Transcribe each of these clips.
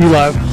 You live.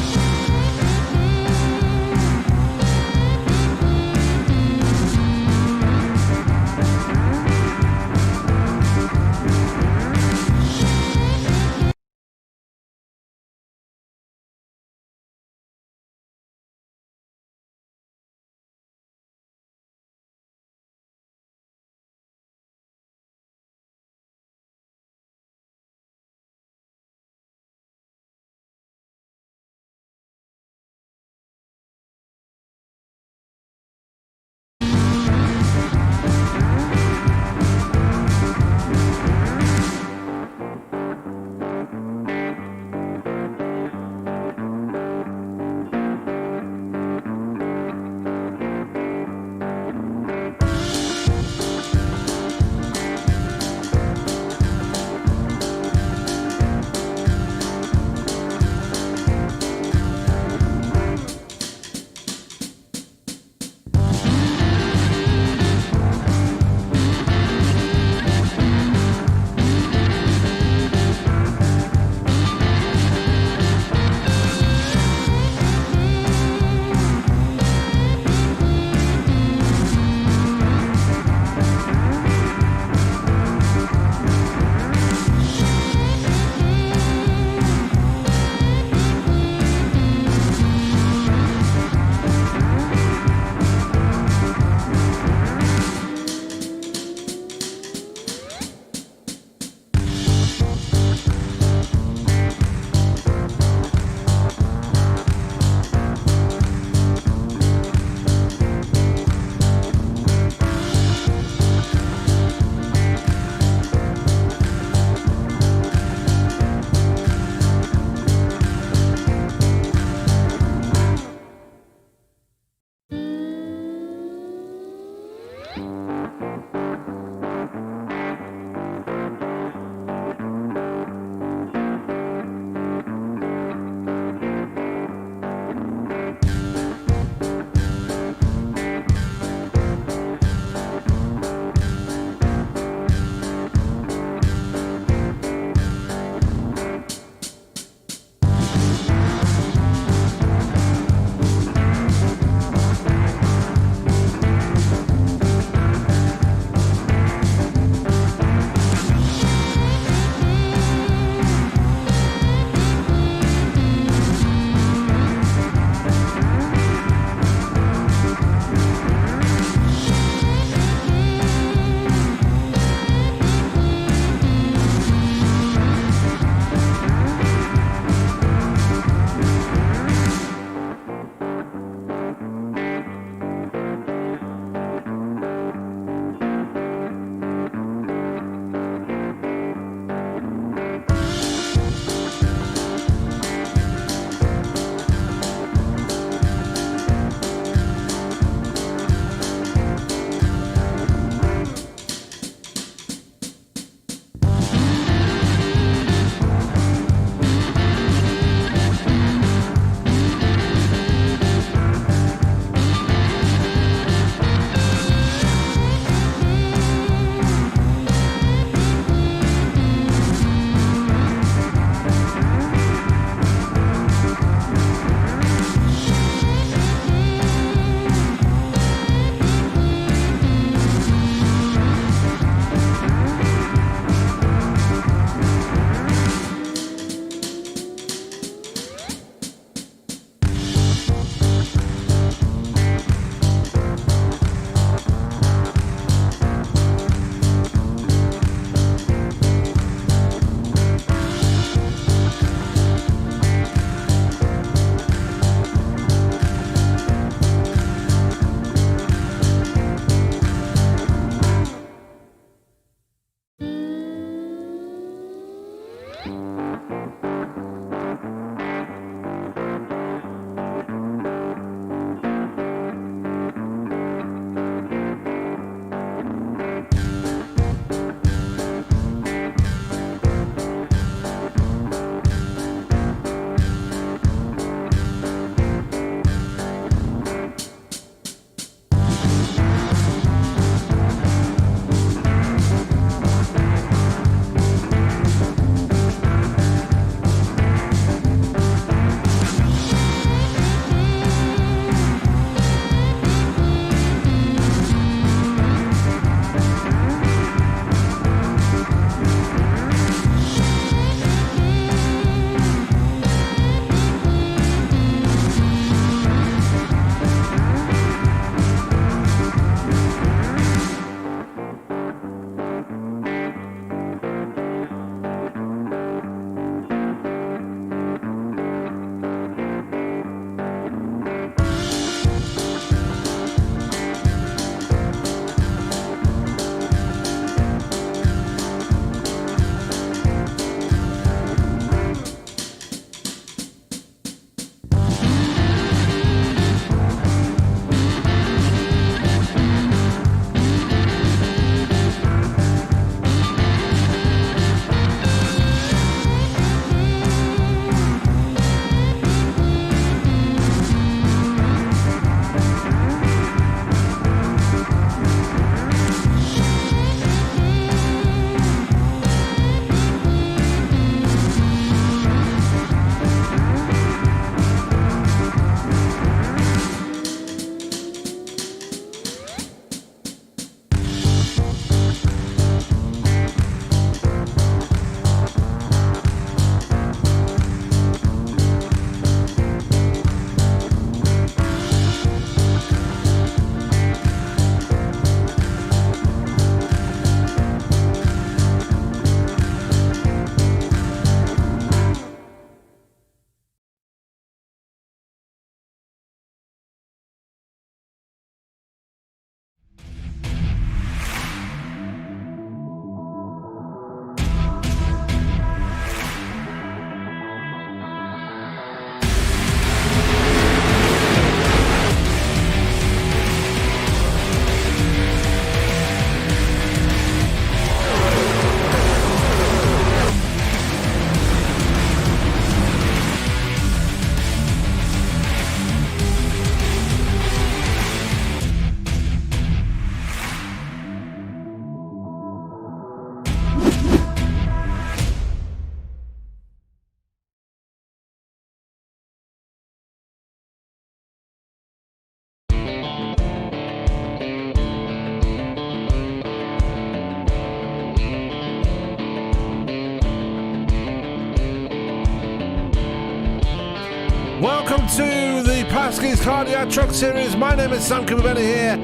Welcome to the Pasky's Cardiac Truck Series. My name is Sam Cooper here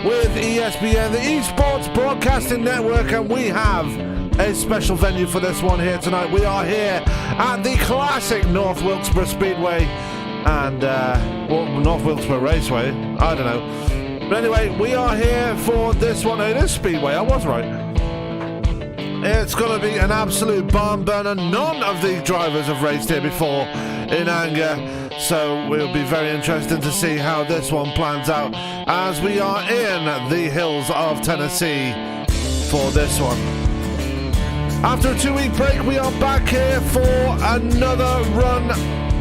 with ESPN, the Esports Broadcasting Network, and we have a special venue for this one here tonight. We are here at the classic North Wilkesboro Speedway and North Wilkesboro Raceway. I don't know. But anyway, we are here for this one. It is Speedway, I was right. It's going to be an absolute barn burner. None of the drivers have raced here before in anger, so we'll be very interested to see how this one plans out as we are in the hills of Tennessee for this one. After a 2-week break, we are back here for another run,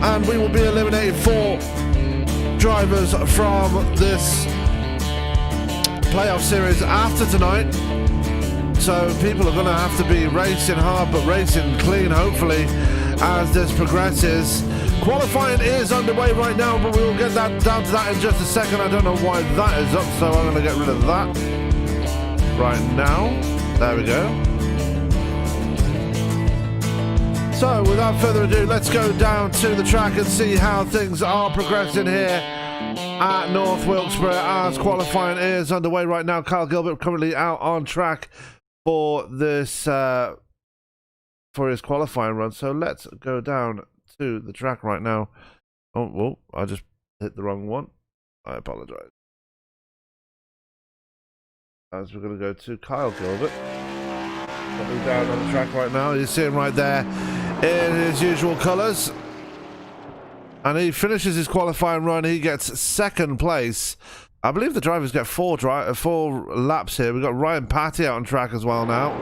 and we will be eliminating 4 drivers from this playoff series after tonight. So people are going to have to be racing hard, but racing clean, hopefully, as this progresses. Qualifying is underway right now, but we will get down to that in just a second. I don't know why that is up, so I'm going to get rid of that right now. There we go. So without further ado, let's go down to the track and see how things are progressing here at North Wilkesboro as qualifying is underway right now. Kyle Gilbert currently out on track for this for his qualifying run. So let's go down to the track right now. Oh, whoa, I just hit the wrong one. I apologize. As we're going to go to Kyle Gilbert. Coming down on the track right now. You see him right there in his usual colours. And he finishes his qualifying run. He gets second place. I believe the drivers get 4 laps here. We've got Ryan Patty out on track as well now.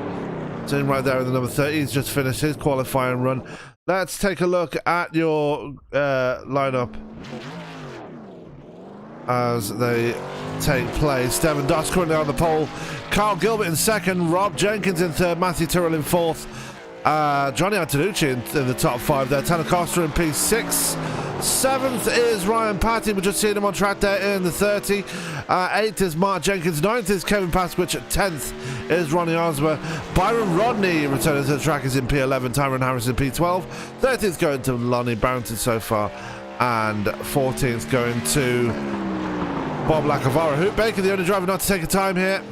Sitting right there in the number 30. He's just finished his qualifying run. Let's take a look at your lineup as they take place. Devin Doss currently on the pole. Kyle Gilbert in second. Rob Jenkins in third. Matthew Terrell in fourth. Johnny Antonucci in the top 5 there. Tanner Costa in P6. 7th is Ryan Patty. We're just seeing him on track there in the 30. 8th is Mark Jenkins. 9th is Kevin Pasky. 10th is Ronnie Osmer. Byron Rodney returning to the track is in P11. Tyron Harris in P12. 13th going to Lonnie Barrington so far. And 14th going to Bob Lacavara. Hoot Baker, the only driver not to take a time here.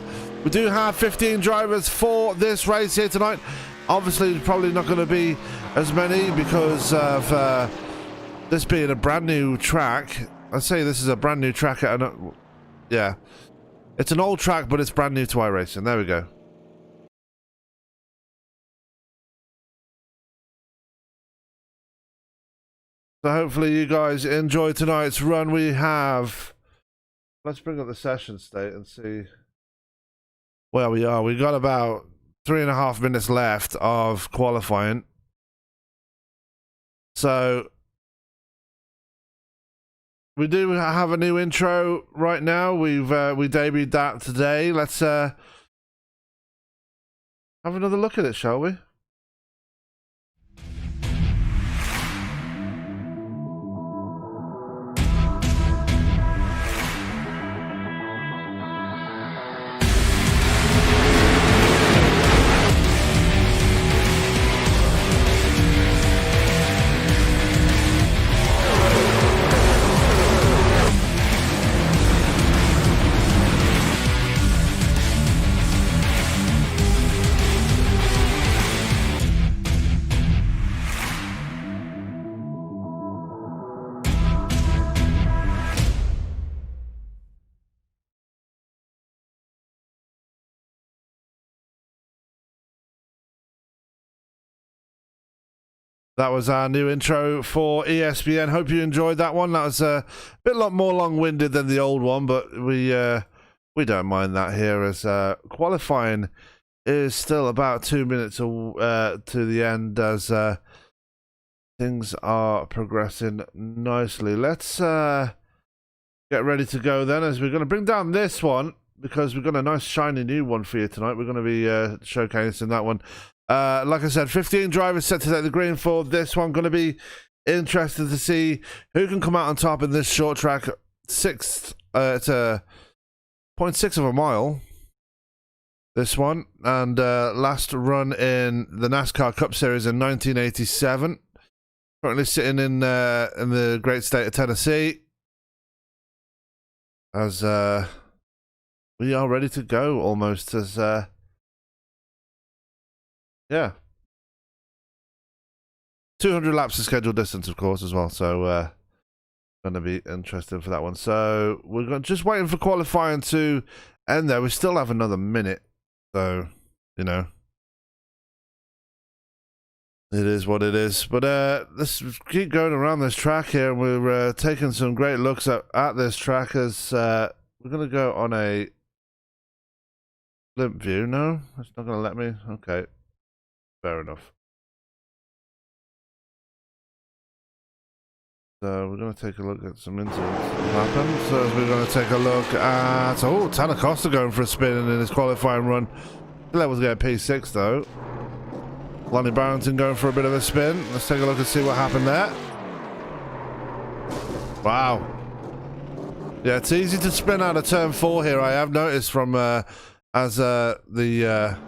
We do have 15 drivers for this race here tonight. Obviously, probably not going to be as many because of this being a brand new track. I say this is a brand new track. Yeah, it's an old track, but it's brand new to iRacing. There we go. So hopefully you guys enjoy tonight's run. We have... Let's bring up the session state and see where we are. We got about 3.5 minutes left of qualifying. So we do have a new intro right now. We debuted that today. Let's have another look at it, shall we? That was our new intro for ESPN. Hope you enjoyed that one. That was a lot more long-winded than the old one, but we don't mind that here as qualifying is still about 2 minutes to the end as things are progressing nicely. Let's get ready to go then, as we're going to bring down this one because we've got a nice shiny new one for you tonight. We're going to be showcasing that one. Like I said, 15 drivers set to take the green for this one. Going to be interested to see who can come out on top in this short track. It's a 0.6 of a mile, this one, and last run in the NASCAR Cup Series in 1987. Currently sitting in the great state of Tennessee. As we are ready to go almost as yeah. 200 laps of scheduled distance, of course, as well. So going to be interesting for that one. So we're just waiting for qualifying to end there. We still have another minute. So, you know, it is what it is. But let's keep going around this track here. We're taking some great looks at this track as we're going to go on a blimp view. No, it's not going to let me. Okay, fair enough. So we're going to take a look at some incidents that happened. So we're going to take a look at... Oh, Tanner Costa going for a spin in his qualifying run. Levels get P6 though. Lonnie Barrington going for a bit of a spin. Let's take a look and see what happened there. Wow. Yeah, it's easy to spin out of turn 4 here. I have noticed from as the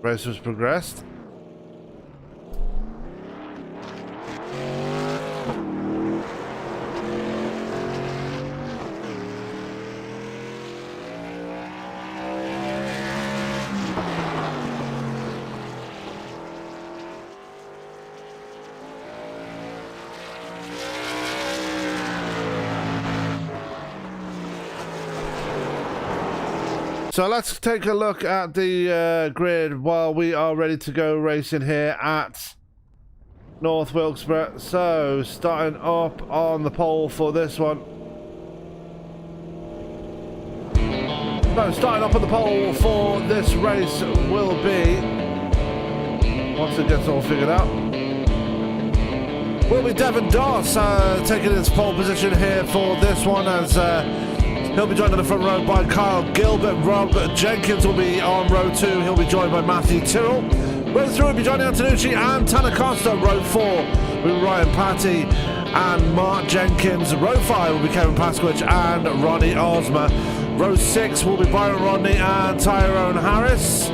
race has progressed. So let's take a look at the grid while we are ready to go racing here at North Wilkesboro. So starting up on the pole for this one. So starting up on the pole for this race will be, once it gets all figured out, will be Devin Doss taking his pole position here for this one as he'll be joined on the front row by Kyle Gilbert. Rob Jenkins will be on row 2. He'll be joined by Matthew Terrell. Row 3 will be Johnny Antonucci and Tanner Costa. Row 4 will be Ryan Patty and Mark Jenkins. Row 5 will be Kevin Pasky and Ronnie Osmer. Row 6 will be Byron Rodney and Tyrone Harris.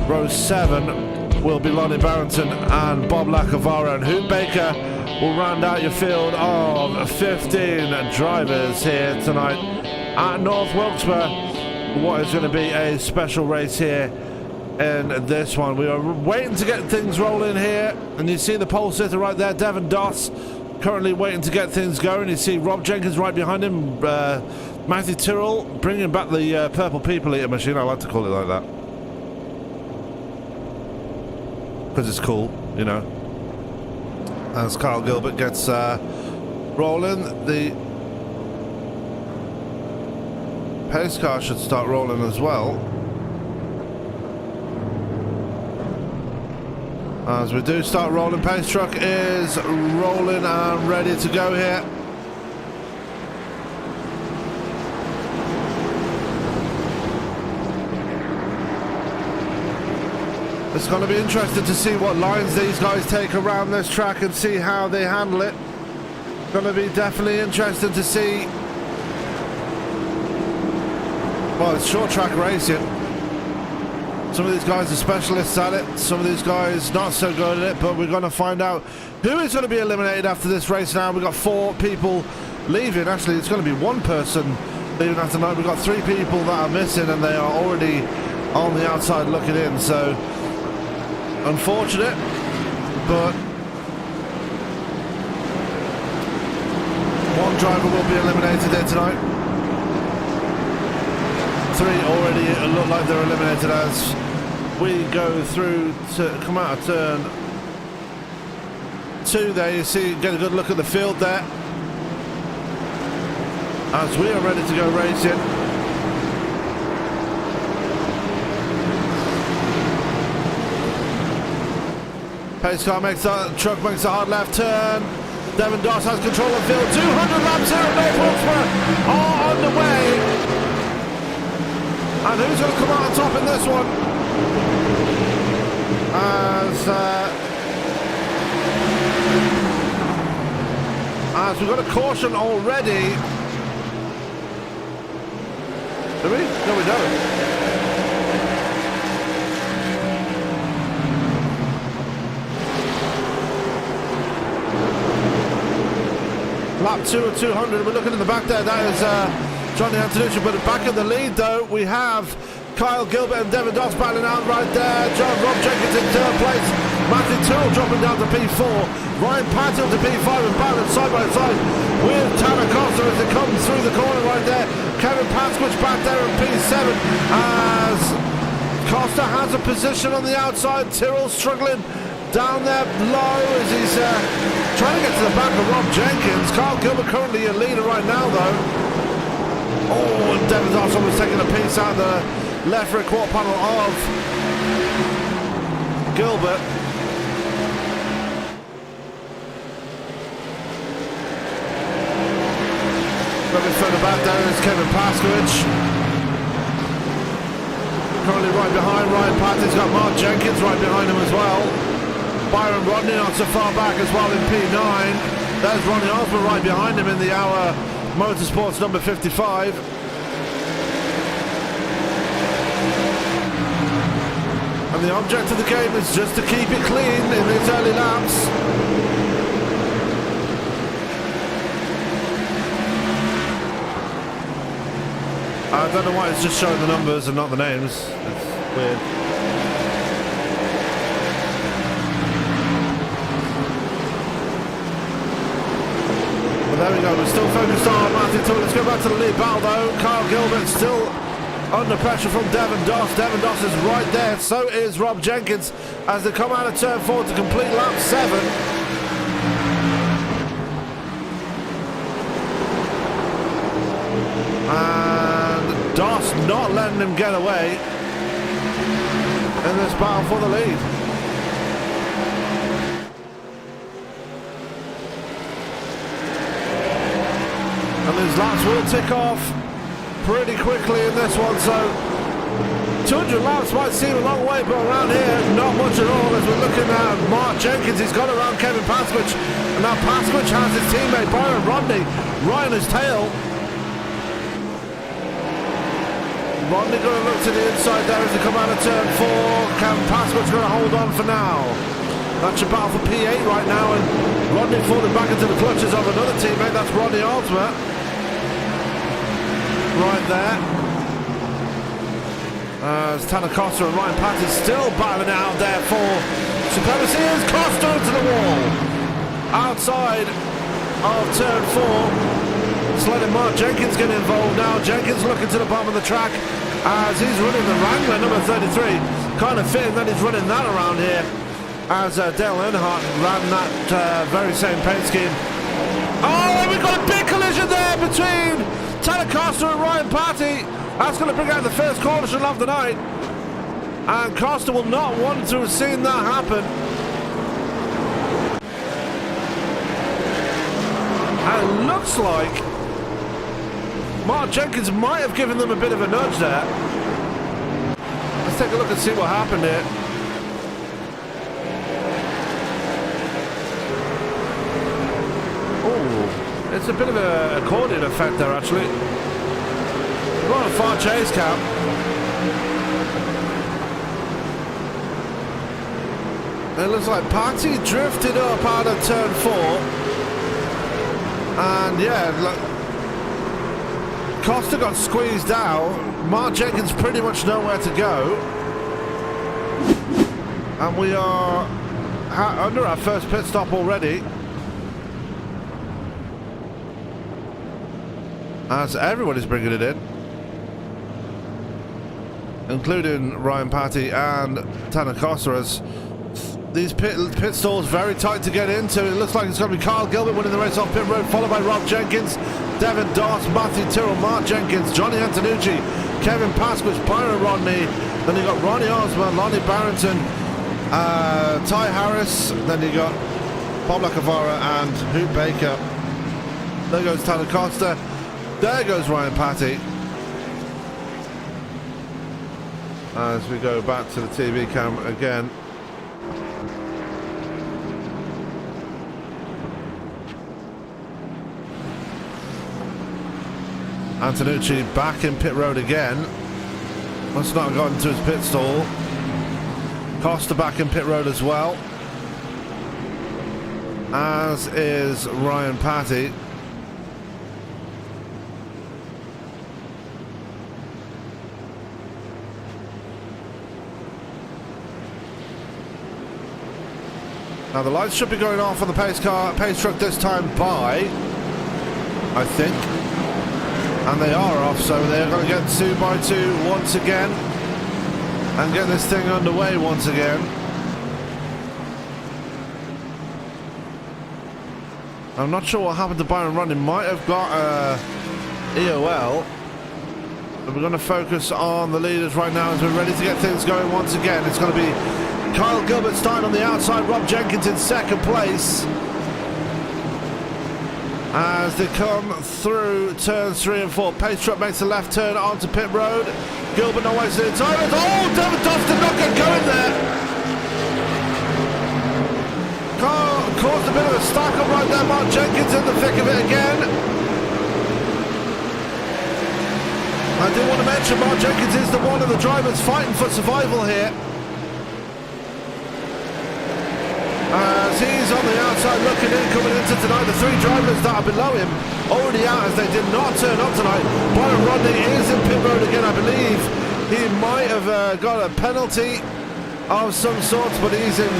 Row 7 will be Lonnie Barrington and Bob Lacavara, and Hoot Baker will round out your field of 15 drivers here tonight at North Wilkesboro. What is going to be a special race here in this one. We are waiting to get things rolling here, and you see the pole sitter right there, Devin Doss, currently waiting to get things going. You see Rob Jenkins right behind him, Matthew Tyrrell bringing back the purple people eater machine. I like to call it like that because it's cool, you know. As Kyle Gilbert gets rolling, the pace car should start rolling as well. As we do start rolling, pace truck is rolling and ready to go here. It's going to be interesting to see what lines these guys take around this track and see how they handle it. Going to be definitely interesting to see. Well, it's short track racing. Some of these guys are specialists at it. Some of these guys not so good at it. But we're going to find out who is going to be eliminated after this race now. We've got 4 people leaving. Actually, it's going to be 1 person leaving after tonight. We've got 3 people that are missing and they are already on the outside looking in. So unfortunate, but 1 driver will be eliminated there tonight. 3 already look like they're eliminated as we go through to come out of turn 2 there. You see, get a good look at the field there as we are ready to go racing. Pace car makes a truck makes a hard left turn. Devin Doss has control of the field. 200 laps here at North Wilkesboro are underway. And who's going to come out on top in this one? As we've got a caution already. Do we? No, we don't. 2 or 200. We're looking in the back there. That is Johnny Antonucci. But back in the lead, though, we have Kyle Gilbert and Devin Doss battling out right there. Rob Jenkins in third place. Matthew Terrell dropping down to P4. Ryan Patton to P5 and battling side by side with Tanner Costa as it comes through the corner right there. Kevin Pasky back there in P7 as Costa has a position on the outside. Terrell struggling down there low as he's trying to get to the back of Rob Jenkins. Kyle Gilbert currently a leader right now, though. Oh, and Devin Doss was taking a piece out of the left rear quarter panel of Gilbert. Looking further back there is Kevin Pasky. Currently right behind Ryan Patton's got Mark Jenkins right behind him as well. Byron Rodney not so far back as well in P9. There's Ronnie Osborne right behind him in the Hour Motorsports number 55. And the object of the game is just to keep it clean in these early laps. I don't know why it's just showing the numbers and not the names. It's weird. There we go, we're still focused on Matthew Tour. Let's go back to the lead battle though. Kyle Gilbert still under pressure from Devin Doss. Devin Doss is right there, so is Rob Jenkins as they come out of turn 4 to complete lap 7. And Doss not letting him get away in this battle for the lead. And these laps will tick off pretty quickly in this one, so 200 laps might seem a long way, but around here, not much at all as we're looking at Mark Jenkins. He's got around Kevin Pasky, and now Pasky has his teammate Byron Rodney right on his tail. Rodney going to look to the inside there as they come out of turn 4. Kevin Pasky's going to hold on for now. That's your battle for P8 right now, and Rodney falling back into the clutches of another teammate. That's Rodney Osmer. Right there. As Tanner Costa and Ryan Patton still battling out there for supremacy. As Costa into the wall. Outside of turn 4. It's letting Mark Jenkins get involved now. Jenkins looking to the bottom of the track as he's running the Wrangler number 33. Kind of fitting that he's running that around here as Dale Earnhardt ran that very same paint scheme. Oh, we've got a big collision there between Tanner Costa and Ryan Patton. That's going to bring out the first caution of the night. And Costa will not want to have seen that happen. And it looks like Mark Jenkins might have given them a bit of a nudge there. Let's take a look and see what happened here. Oh, it's a bit of an accordion effect there actually. We're on a far chase cam. It looks like Patty drifted up out of turn 4. And yeah, look, Costa got squeezed out. Mark Jenkins pretty much nowhere to go. And we are under our first pit stop already. As everyone is bringing it in. Including Ryan Patty and Tanner Costa, as these pit stalls very tight to get into. It looks like it's going to be Kyle Gilbert winning the race off pit road, followed by Rob Jenkins, Devin Doss, Matthew Terrell, Mark Jenkins, Johnny Antonucci, Kevin Pasky, Byron Rodney. Then you got Ronnie Osborne, Lonnie Barrington, Ty Harris. Then you got Bob Lacavara and Hoot Baker. There goes Tanner Costa. There goes Ryan Patty. As we go back to the TV camera again. Antonucci back in pit road again. Must not have gotten to his pit stall. Costa back in pit road as well. As is Ryan Patty. Now the lights should be going off on the pace truck this time by, I think. And they are off, so they're going to get 2x2 once again. And get this thing underway once again. I'm not sure what happened to Byron Rodney. Might have got EOL. But we're going to focus on the leaders right now as we're ready to get things going once again. It's going to be Kyle Gilbert starting on the outside, Rob Jenkins in second place. As they come through turns 3 and 4. Pace truck makes a left turn onto pit road. Gilbert no wasting any time. Oh, David Doss did not get going there. Caused a bit of a stack up right there. Mark Jenkins in the thick of it again. I do want to mention Mark Jenkins is the one of the drivers fighting for survival here. As he's on the outside looking in, coming into tonight. The 3 drivers that are below him already out as they did not turn up tonight. Byron Rodney is in pit road again, I believe. He might have got a penalty of some sorts, but he's in.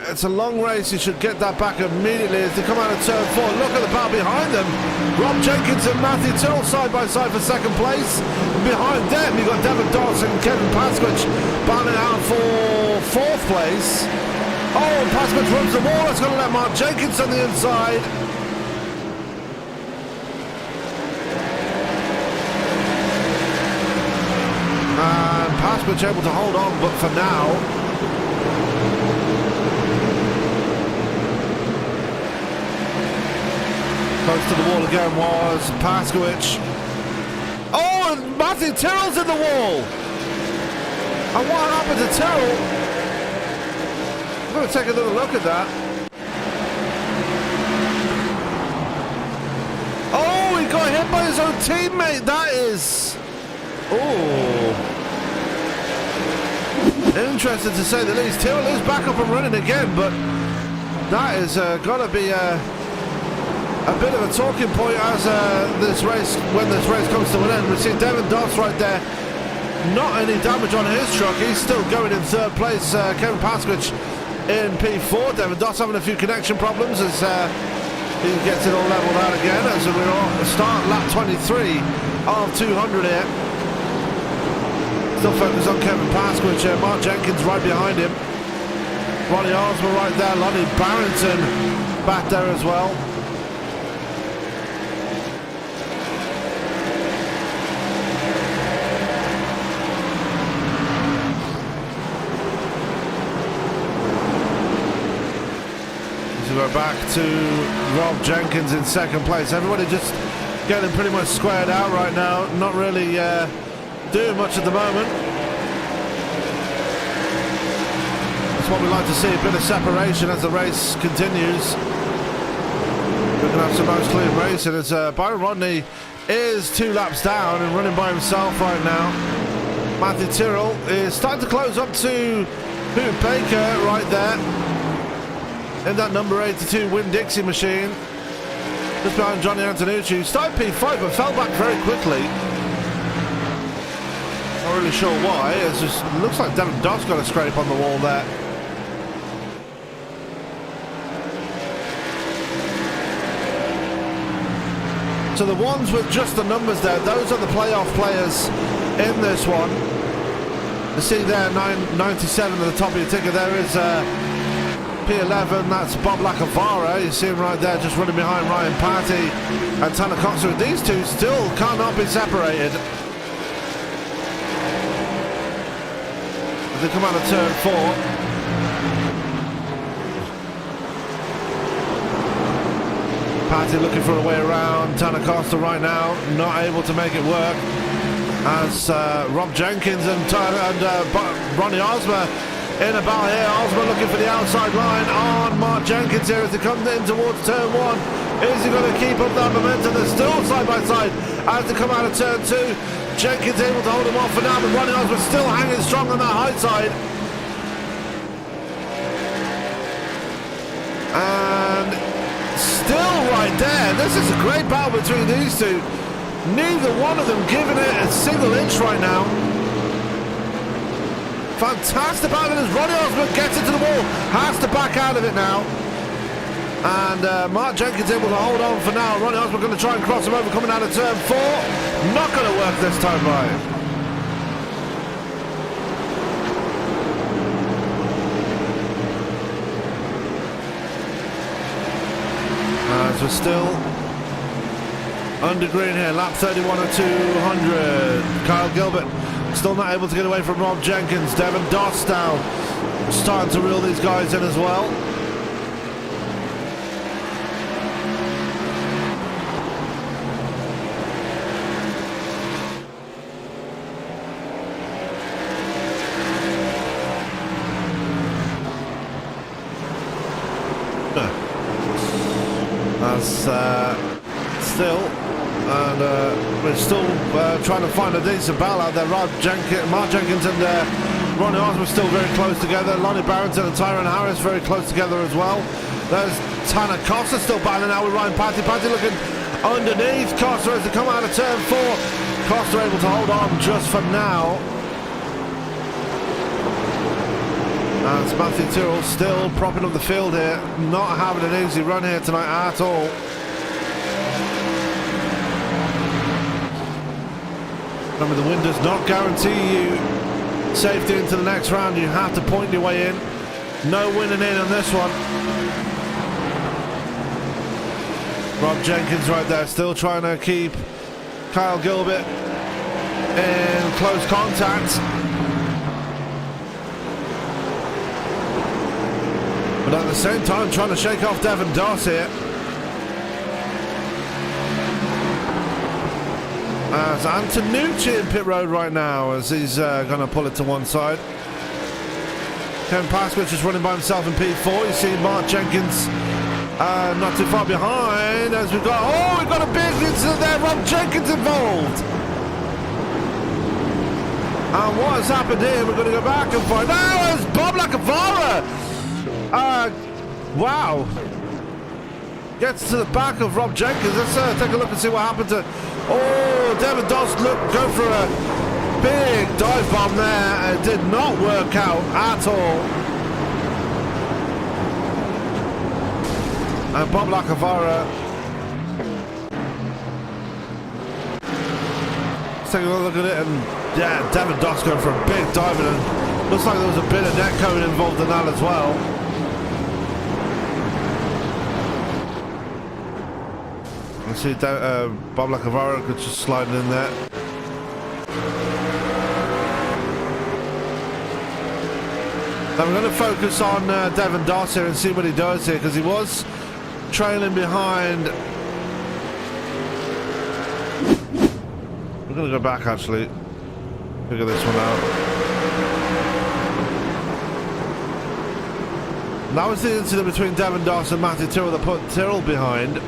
It's a long race. He should get that back immediately as they come out of turn 4. Look at the battle behind them. Rob Jenkins and Matthew Terrell side by side for second place. And behind them, you've got Devin Dawson and Kevin Pasky battling out for 4th place. Oh, and Pasky runs the wall. That's going to let Mark Jenkins on the inside. And Pasky able to hold on, but for now. Close to the wall again was Paskowicz. Oh, and Matthew Terrell's in the wall. And what happened to Terrell? I'm going to take another look at that. Oh, he got hit by his own teammate. That is... Oh. Interesting to say the least. Terrell is back up and running again, but that is got to be... a bit of a talking point as when this race comes to an end. We see Devin Doss right there, not any damage on his truck. He's still going in 3rd place. Kevin Pasky in P4. Devin Doss having a few connection problems as he gets it all leveled out again as we start lap 23 of 200 here. Still focused on Kevin Pasky. Mark Jenkins right behind him. Ronnie Osborne right there. Lonnie Barrington back there as well. We're back to Rob Jenkins in second place. Everybody just getting pretty much squared out right now. Not really doing much at the moment. That's what we like to see, a bit of separation as the race continues. We're going to have some nice clean racing as Byron Rodney is 2 laps down and running by himself right now. Matthew Terrell is starting to close up to Boot Baker right there. In that number 82 Winn-Dixie machine. Just behind Johnny Antonucci, who started P5 but fell back very quickly. Not really sure why. It just looks like Devin Doss got a scrape on the wall there. So the ones with just the numbers there, those are the playoff players in this one. You see there, 997 at the top of your ticket. There is P11, that's Bob Lacavara. You see him right there just running behind Ryan Patty and Tanner Coxer. These two still cannot be separated. As they come out of turn 4. Patty looking for a way around Tanner Costa right now, not able to make it work. As Rob Jenkins and Ronnie Osmer in a battle here. Osmer looking for the outside line on Mark Jenkins here as they come in towards turn 1. Is he going to keep up that momentum? They're still side by side as they come out of turn 2. Jenkins able to hold him off for now, but Ronnie Osmer still hanging strong on that high side. And still right there. This is a great battle between these two. Neither one of them giving it a single inch right now. Fantastic battle as Ronnie Osborne gets into the wall. Has to back out of it now. And Mark Jenkins able to hold on for now. Ronnie Osborne going to try and cross him over coming out of turn 4. Not going to work this time, right? As we're still under green here, lap 31 of 200. Kyle Gilbert still not able to get away from Rob Jenkins. Devin Doss now starting to reel these guys in as well. We're still trying to find a decent battle out there. Mark Jenkins and Ronnie Osborne still very close together. Lonnie Barrington and Tyrone Harris very close together as well. There's Tanner Costa still battling out with Ryan Patty. Patty looking underneath Costa as they come out of turn 4. Costa able to hold on just for now. And it's Matthew Terrell still propping up the field here. Not having an easy run here tonight at all. Remember, the win does not guarantee you safety into the next round. You have to point your way in. No winning in on this one. Rob Jenkins right there, still trying to keep Kyle Gilbert in close contact. But at the same time, trying to shake off Devin Doss here. As Antonucci in pit road right now, as he's going to pull it to one side. Kevin Pasky is running by himself in P4. You see Mark Jenkins not too far behind. As we've got a big incident there. Rob Jenkins involved. And what has happened here? We're going to go back and find out. It's Bob Lacavara. Wow. Gets to the back of Rob Jenkins. Let's take a look and see what happened to. Oh, Devin Doss go for a big dive bomb there. It did not work out at all. And Bob Lacavara. Let's take a look at it, and yeah, Devin Doss going for a big dive, and looks like there was a bit of net code involved in that as well. I see Bob Lacavara could just slide in there. Now we're going to focus on Devin Doss here and see what he does here, because he was trailing behind. We're going to go back actually, figure this one out. That was the incident between Devin Doss and Matthew Terrell that put Terrell behind.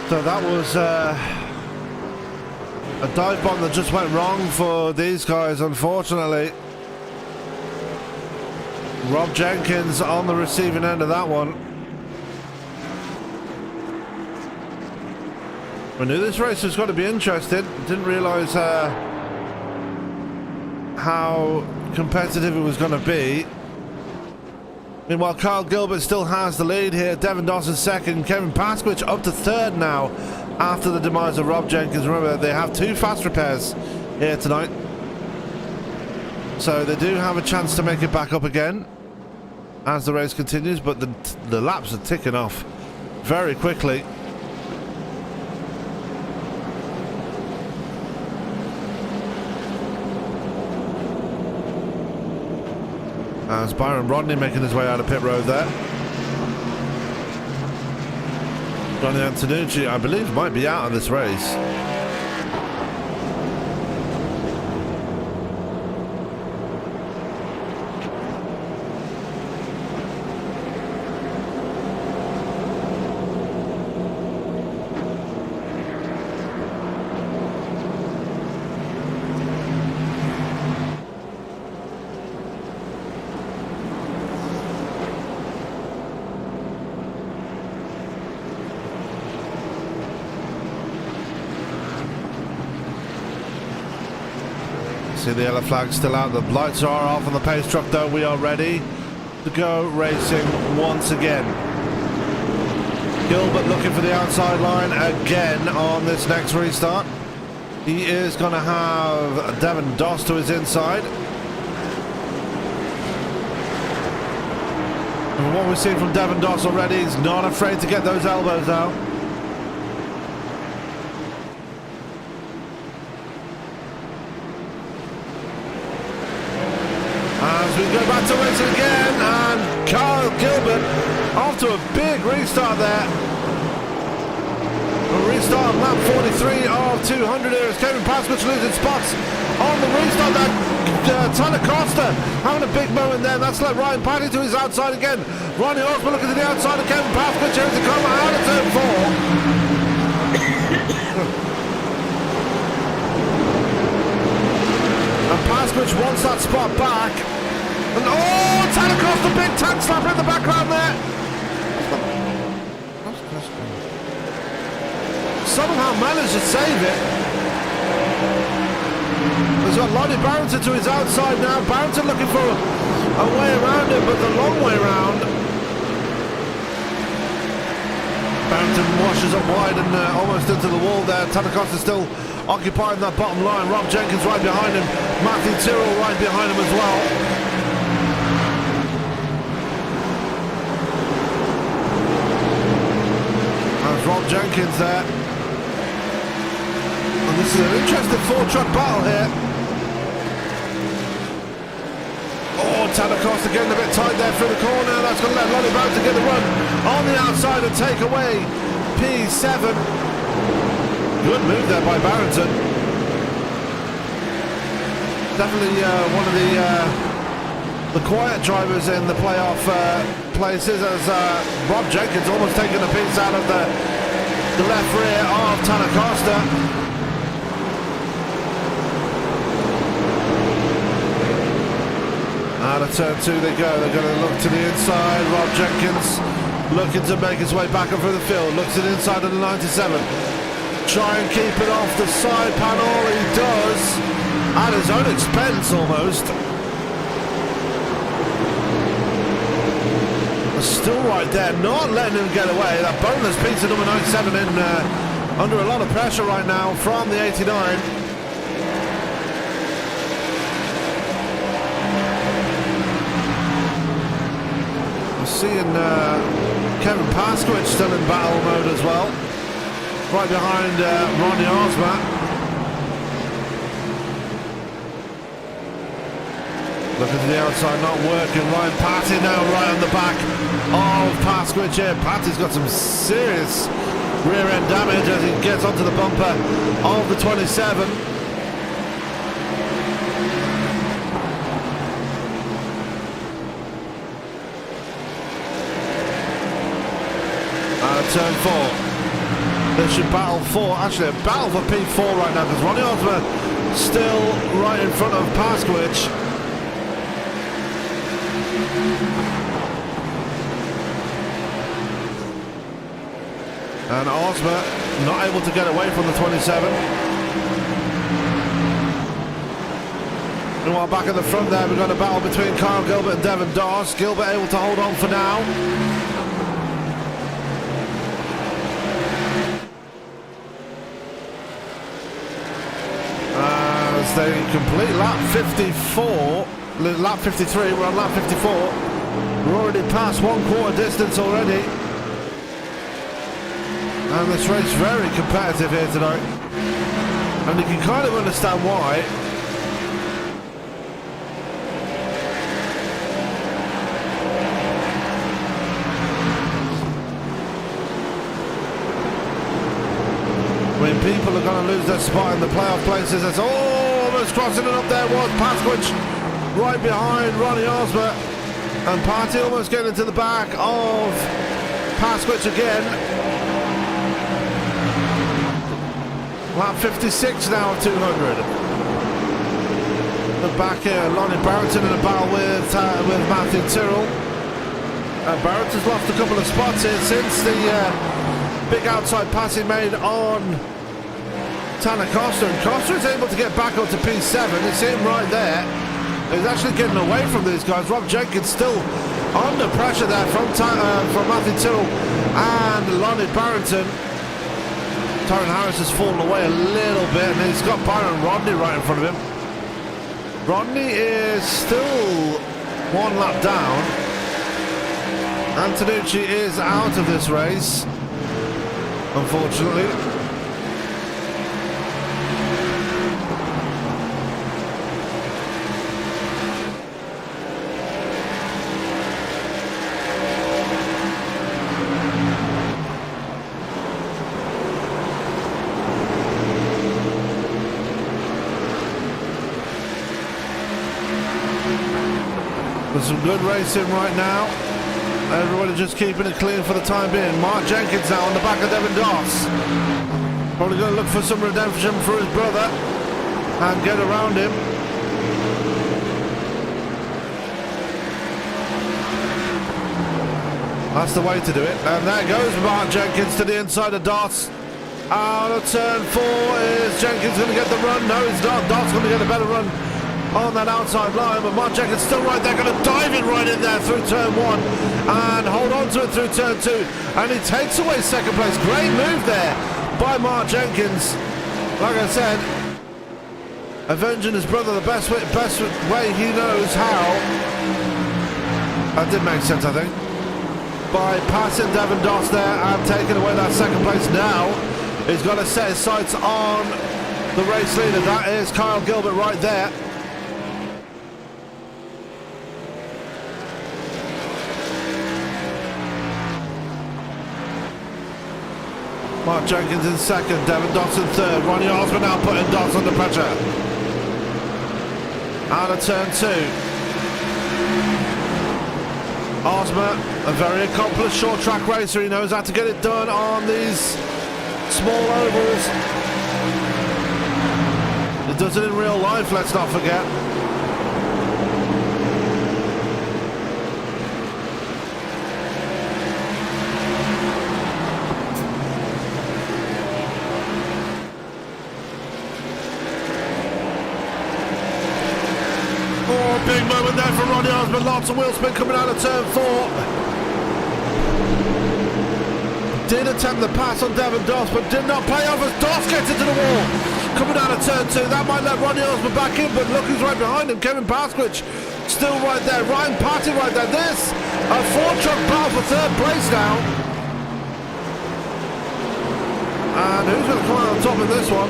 So that was a dive bomb that just went wrong for these guys, unfortunately. Rob Jenkins on the receiving end of that one. We knew this race was going to be interesting. Didn't realise how competitive it was going to be. Meanwhile, Kyle Gilbert still has the lead here. Devin Doss in second. Kevin Pasky up to third now after the demise of Rob Jenkins. Remember, they have 2 fast repairs here tonight, so they do have a chance to make it back up again as the race continues, but the laps are ticking off very quickly. As Byron Rodney making his way out of pit road there. Johnny Antonucci, I believe, might be out of this race. See the yellow flag still out. The lights are off on the pace truck though. We are ready to go racing once again. Gilbert looking for the outside line again on this next restart. He is going to have Devin Doss to his inside. And what we've seen from Devin Doss already, he's not afraid to get those elbows out. As we go back to racing again, and Carl Gilbert off to a big restart there. A restart on lap 43 of 200 here as Kevin Pasky losing spots on the restart. That Tyler Costa having a big moment there. That's like Ryan Patty to his outside again. Ronnie Osborne looking to the outside of Kevin Pasky here to come out of turn 4. And Pasky wants that spot back. And oh, Tyler Costa, big tank slapper in the background there. Somehow managed to save it. He's got Lonnie Barrington to his outside now. Barrington looking for a way around it, but the long way around. Barrington washes up wide and almost into the wall there. Tanacosta still occupying that bottom line. Rob Jenkins right behind him. Matthew Terrell right behind him as well. There's Rob Jenkins there. And this is an interesting four-truck battle here. Oh, Tanacosta getting a bit tight there through the corner. That's going to let Lonnie Barrington get the run on the outside and take away P7. Good move there by Barrington. Definitely one of the quiet drivers in the playoff places, as Rob Jenkins almost taking a piece out of the left rear of Tanacosta. Out of turn 2 they go. They're going to look to the inside. Rob Jenkins looking to make his way back up through the field. Looks to the inside of the 97. Try and keep it off the side panel. He does. At his own expense almost. Still right there. Not letting him get away. That boneless piece of number 97 in under a lot of pressure right now from the 89. Seeing Kevin Pasky still in battle mode as well, right behind Ronnie Osborne. Looking to the outside, not working. Ryan Patty now right on the back of Pasky here. Patty's got some serious rear end damage as he gets onto the bumper of the 27. Turn 4. They should battle for, actually a battle for P4 right now, because Ronnie Osborne still right in front of Pasky. And Osborne not able to get away from the 27. Meanwhile, back at the front there, we've got a battle between Kyle Gilbert and Devin Doss. Gilbert able to hold on for now. They complete lap 54, lap 53, we're on lap 54. We're already past 1/4 distance already. And this race very competitive here tonight. And you can kind of understand why. I mean, people are going to lose their spot in the playoff places. That's almost crossing it up there was Pasky right behind Ronnie Osborne. And Patty almost getting into the back of Pasky again. Lap 56 now of 200. The back here, Lonnie Barrington in a battle with Matthew Terrell. Barrington's lost a couple of spots here since the big outside pass he made on Tanner Costa, and Costa is able to get back up to P7. You see him right there. He's actually getting away from these guys. Rob Jenkins still under pressure there from Matthew Terrell and Lonnie Barrington. Tyron Harris has fallen away a little bit, and he's got Byron Rodney right in front of him. Rodney is still one lap down. Antonucci is out of this race, unfortunately. There's some good racing right now. Everybody just keeping it clean for the time being. Mark Jenkins now on the back of Devin Doss. Probably going to look for some redemption for his brother and get around him. That's the way to do it. And there goes Mark Jenkins to the inside of Doss. Out of turn 4. Is Jenkins going to get the run? No, he's not. Doss going to get a better run on that outside line, but Mark Jenkins still right there, going to dive it right in there through turn 1 and hold on to it through turn 2, and he takes away second place. Great move there by Mark Jenkins. Like I said, avenging his brother the best way he knows how. That did make sense, I think, by passing Devin Doss there and taking away that second place. Now he's got to set his sights on the race leader. That is Kyle Gilbert right there. Mark Jenkins in second, Devin Doss in third. Ronnie Osborne now putting Doss under pressure. Out of turn 2. Osborne, a very accomplished short track racer. He knows how to get it done on these small ovals. He does it in real life, let's not forget. Big moment there for Ronnie Osborne. Lots of wheel spin coming out of turn 4. Did attempt the pass on Devin Doss, but did not pay off as Doss gets into the wall. Coming out of turn 2. That might let Ronnie Osborne back in, but look who's right behind him. Kevin Pasquich still right there. Ryan Patty right there. This, a 4-truck battle for third place now. And who's going to come out on top of this one?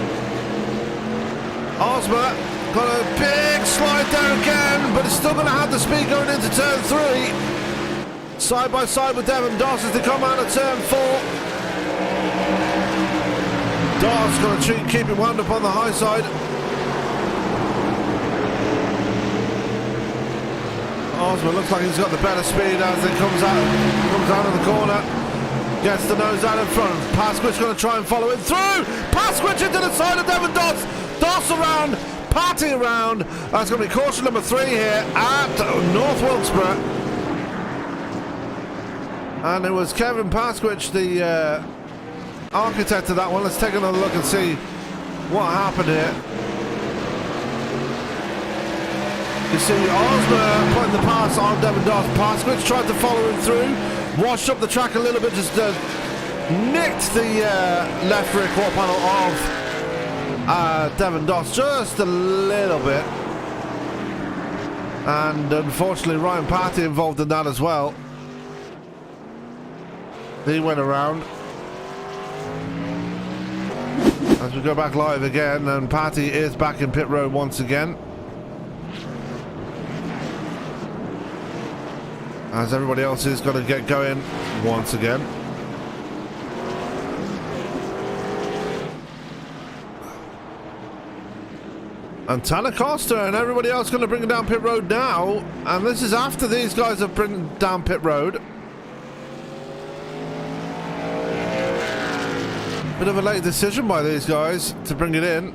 Osborne. Got a big slide there again, but it's still going to have the speed going into turn 3. Side by side with Devin Doss as they come out of turn 4. Doss going to keep it wound up on the high side. Osborne looks like he's got the better speed as he comes out of the corner. Gets the nose out in front. Pasquich going to try and follow it through. Pasquich into the side of Devin Doss. Doss around. Party around. That's going to be caution number 3 here at North Wilkesboro. And it was Kevin Pasquich, the architect of that one. Let's take another look and see what happened here. You see Osborne putting the pass on Devin Doss. Pasquich tried to follow him through, washed up the track a little bit, just nicked the left rear quarter panel of Devin Doss just a little bit, and unfortunately Ryan Patty involved in that as well. He went around. As we go back live again, and Patty is back in pit road once again, as everybody else is going to get going once again. And Tanner Costa and everybody else going to bring it down pit road now. And this is after these guys have bring down pit road. Bit of a late decision by these guys to bring it in.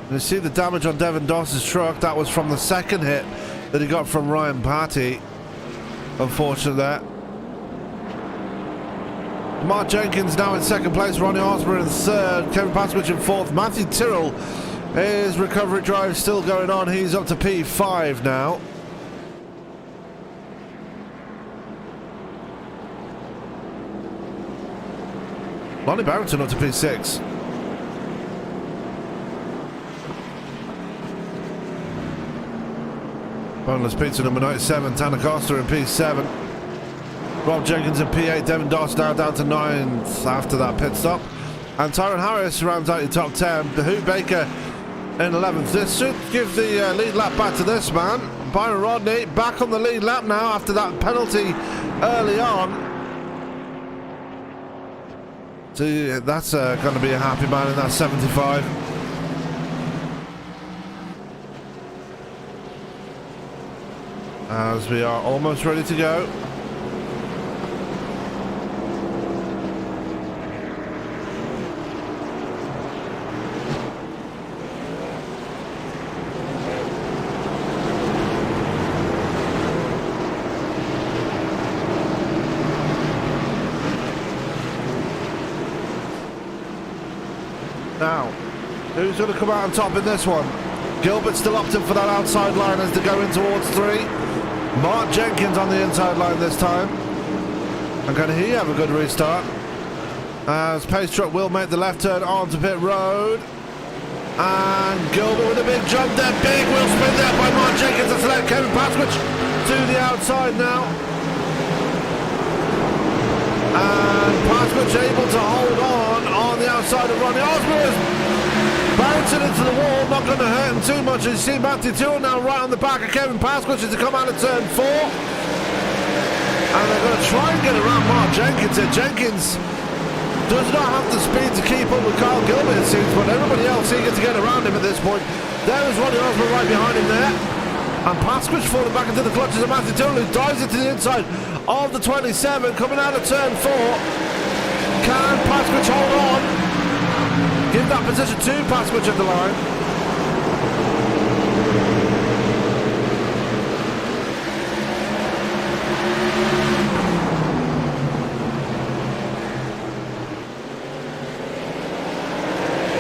You see the damage on Devin Doss's truck. That was from the second hit that he got from Ryan Patty. Unfortunate that. Mark Jenkins now in second place, Ronnie Osborne in third, Kevin Pasky in fourth. Matthew Terrell, his recovery drive still going on. He's up to P5 now. Lonnie Barrington up to P6. Boneless Pizza number 97, Tanner Costa in P7. Rob Jenkins in P8, Devin Doss now down to 9th after that pit stop. And Tyron Harris rounds out your top 10. Behu Baker in 11th. This should give the lead lap back to this man. Byron Rodney back on the lead lap now after that penalty early on. So that's going to be a happy man in that 75. As we are almost ready to go. Now, who's going to come out on top in this one? Gilbert still opting for that outside line as they go in towards 3. Mark Jenkins on the inside line this time. And can he have a good restart? As Pace Truck will make the left turn onto pit road. And Gilbert with a big jump there. Big wheel spin there by Mark Jenkins. That's let Kevin Pasky to the outside now. And Pasky able to hold on the outside of Ronnie Osborne. Bouncing into the wall, not going to hurt him too much. You see Matthew Terrell now right on the back of Kevin Pasky to come out of turn 4. And they're going to try and get around Mark Jenkins here. Jenkins does not have the speed to keep up with Kyle Gilbert, it seems, but everybody else eager to get around him at this point. There is Ronnie Osborne right behind him there. And Pasky's falling back into the clutches of Matthew Terrell, who dives into the inside of the 27, coming out of turn 4. Can Pasky hold on? Give that position to Pasky at the line.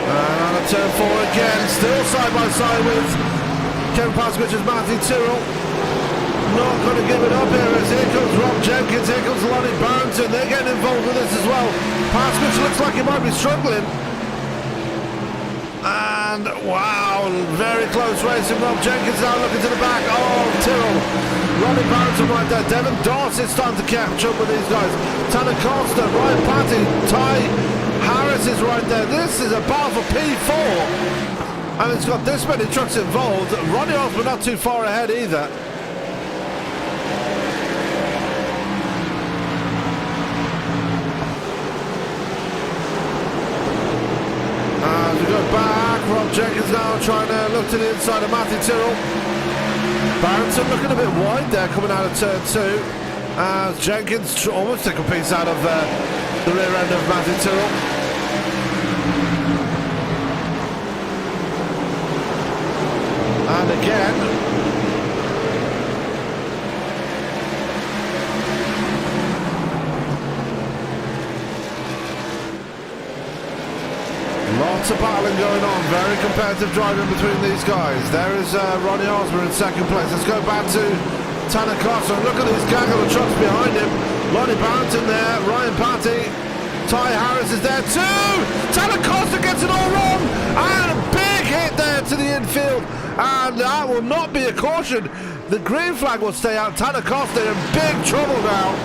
And on a turn 4 again, still side by side with Kevin Pasky as Matthew Terrell. Not going to give it up here as here comes Rob Jenkins, here comes Lonnie Barrington. They're getting involved with this as well. Pasky looks like he might be struggling. And wow, very close racing. Rob Jenkins now looking to the back. Oh, Terrell. Ronnie Barrington right there. Devin Doss is starting to catch up with these guys. Tanner Costa, Ryan Patty, Ty Harris is right there. This is a battle for P4. And it's got this many trucks involved. Ronnie Osborne not too far ahead either. As we go back, Rob Jenkins now trying to look to the inside of Matthew Terrell. Barrington looking a bit wide there coming out of turn 2. As Jenkins almost took a piece out of the rear end of Matthew Terrell. And again, lots of battling going on, very competitive driving between these guys. There is Ronnie Osborne in second place. Let's go back to Tanner Costa. Look at these gaggle of trucks behind him. Lonnie Barrington there, Ryan Patty, Ty Harris is there too. Tanner Costa gets it all wrong, and a big hit there to the infield, and that will not be a caution. The green flag will stay out. Tanner Costa in big trouble now.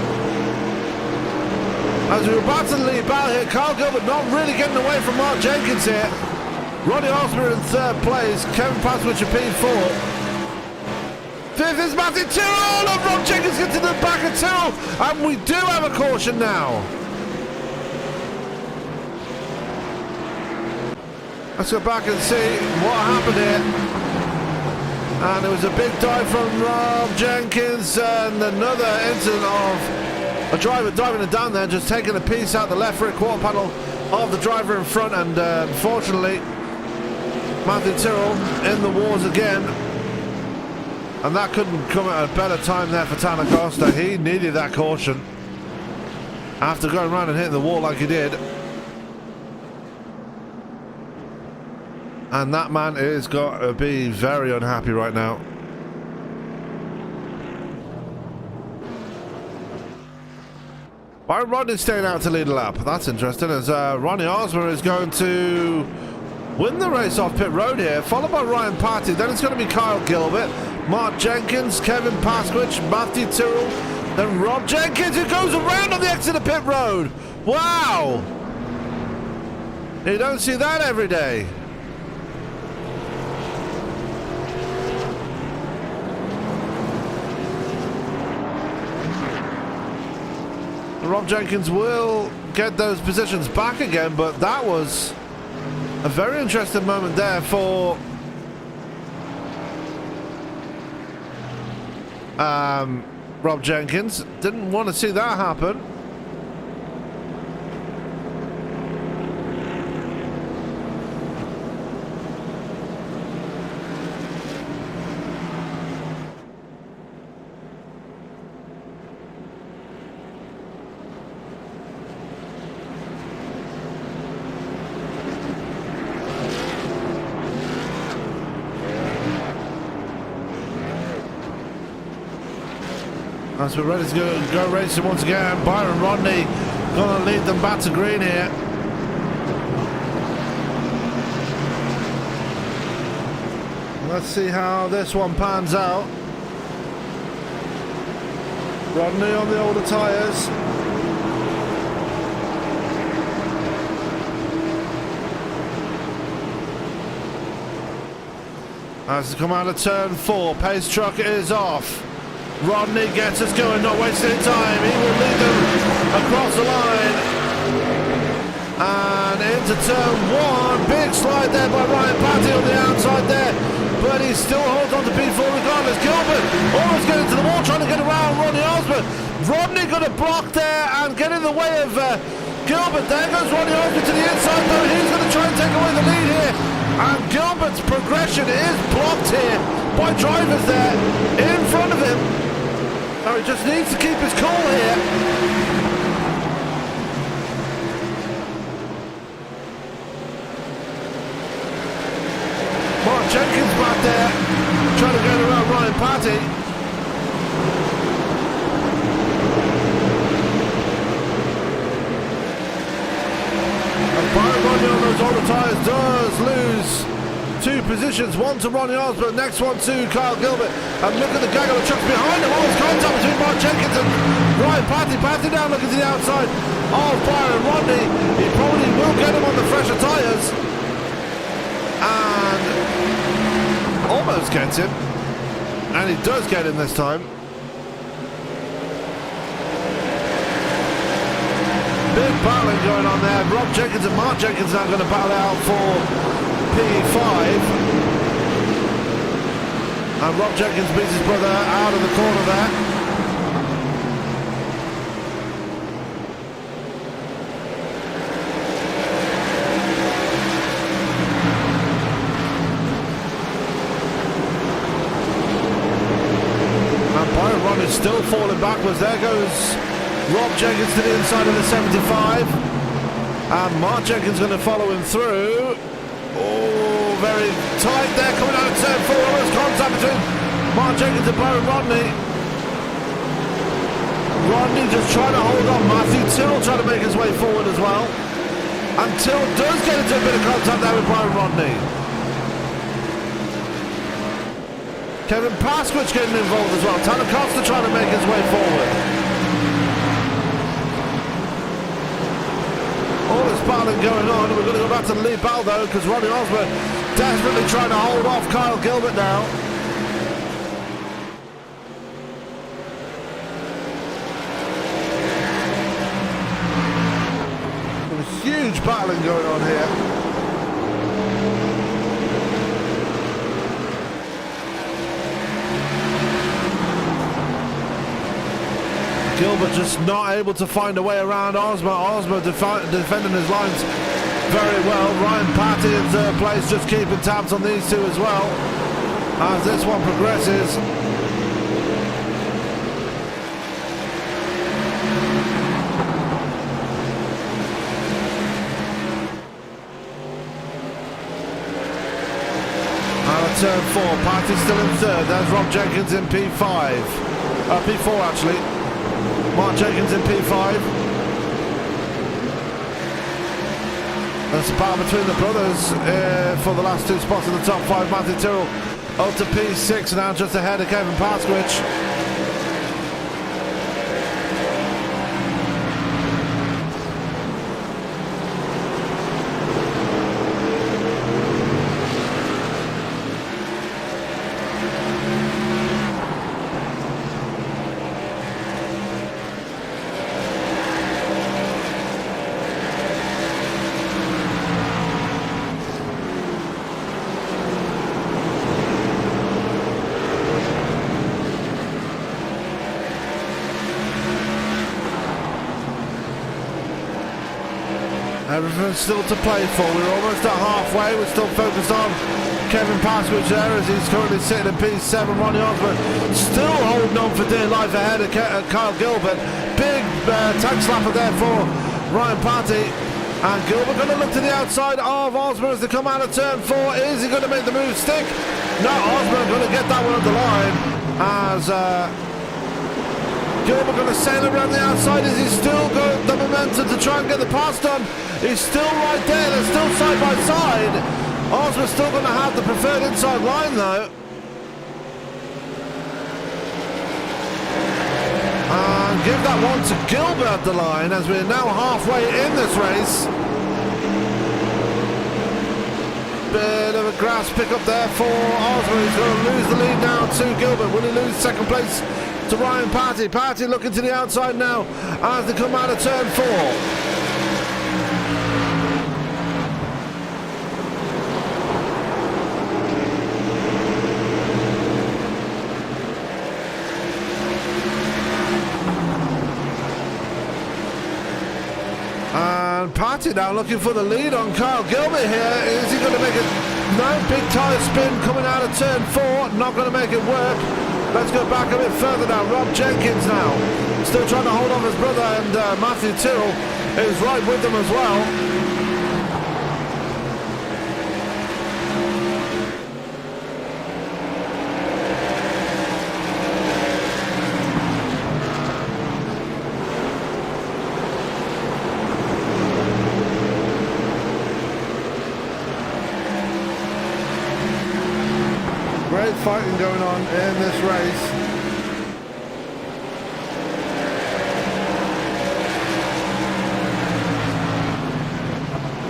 As we were about to leave out here, Kyle Gilbert not really getting away from Mark Jenkins here. Ronnie Osborne in third place, Kevin Pasky in P4. Fifth is Matthew Terrell, and Rob Jenkins gets to the back of Terrell, and we do have a caution now. Let's go back and see what happened here. And it was a big dive from Rob Jenkins, and another incident of a driver diving it down there, just taking a piece out the left rear quarter panel of the driver in front, and unfortunately Matthew Terrell in the wars again. And that couldn't come at a better time there for Tanner Costa. He needed that caution. after going around and hitting the wall like he did. And that man is got to be very unhappy right now. Byron Rodney's staying out to lead a lap. That's interesting, as Ronnie Osmer is going to win the race off pit road here, followed by Ryan Patty. Then it's going to be Kyle Gilbert, Mark Jenkins, Kevin Pasquich, Matthew Terrell, then Rob Jenkins, who goes around on the exit of pit road. Wow! You don't see that every day. Rob Jenkins will get those positions back again, but that was a very interesting moment there for Rob Jenkins. Didn't want to see that happen. As we're ready to go racing once again, Byron Rodney going to lead them back to green here. Let's see how this one pans out. Rodney on the older tyres. As they come out of turn 4, pace truck is off. Rodney gets us going, not wasting time. He will lead them across the line. And into turn 1. Big slide there by Ryan Patty on the outside there. But he still holds on to P4 regardless. Gilbert almost getting to the wall, trying to get around Ronnie Osborne. Rodney got a block there and get in the way of Gilbert. There goes Ronnie Osborne to the inside though. He's going to try and take away the lead here. And Gilbert's progression is blocked here by drivers there in front of him. Oh, he just needs to keep his cool here. Mark Jenkins back there, trying to get around Ryan Patty. And Byron Rodney on those older tyres does lose 2 positions, one to Ronnie Osborne, next one to Kyle Gilbert. And look at the gaggle of trucks behind him. Almost contact between Mark Jenkins and Ryan Patty. Patty down looking to the outside of Byron Rodney. He probably will get him on the fresher tyres. And almost gets him. And he does get him this time. Big battling going on there. Rob Jenkins and Mark Jenkins now going to battle out for P5. And Rob Jenkins beats his brother out of the corner there. And Byron Rodney is still falling backwards. There goes Rob Jenkins to the inside of the 75. And Mark Jenkins going to follow him through. Oh, very tight there, coming out of turn 4. Almost contact between Mark Jenkins and Byron Rodney. Rodney just trying to hold on. Matthew Till trying to make his way forward as well. And Till does get into a bit of contact there with Byron Rodney. Kevin Pasquich getting involved as well. Tanner Costa trying to make his way forward. All this battling going on, and we're going to go back to the lead battle though, because Ronnie Osborne desperately trying to hold off Kyle Gilbert now. There's huge battling going on here. Gilbert just not able to find a way around Osmer. Osmer defending his lines very well. Ryan Patty in third place, just keeping tabs on these two as well as this one progresses. P4. Party still in third. There's Rob Jenkins in P5. P4 actually. Mark Jenkins in P5. That's the battle between the brothers for the last two spots in the top 5. Matthew Terrell up to P6 now, just ahead of Kevin Pasky. Everything's still to play for. We're almost at halfway. We're still focused on Kevin Pasky there as he's currently sitting in P7. Ronnie Osborne still holding on for dear life ahead of Kyle Gilbert. Big tag slapper there for Ryan Patty. And Gilbert going to look to the outside of Osborne as they come out of turn 4. Is he going to make the move stick? No, Osborne going to get that one on the line as Gilbert going to sail around the outside. Is he still got the momentum to try and get the pass done? He's still right there. They're still side by side. Osborne's still going to have the preferred inside line though. And give that one to Gilbert the line as we're now halfway in this race. Bit of a grass pick up there for Osborne. He's going to lose the lead now to Gilbert. Will he lose second place to Ryan Patty? Patty looking to the outside now as they come out of turn 4. And Patty now looking for the lead on Kyle Gilbert here. Is he going to make it? No, big tyre spin coming out of turn 4. Not going to make it work. Let's go back a bit further now. Rob Jenkins now. Still trying to hold on his brother, and Matthew Terrell is right with them as well. Great fighting going on in this race.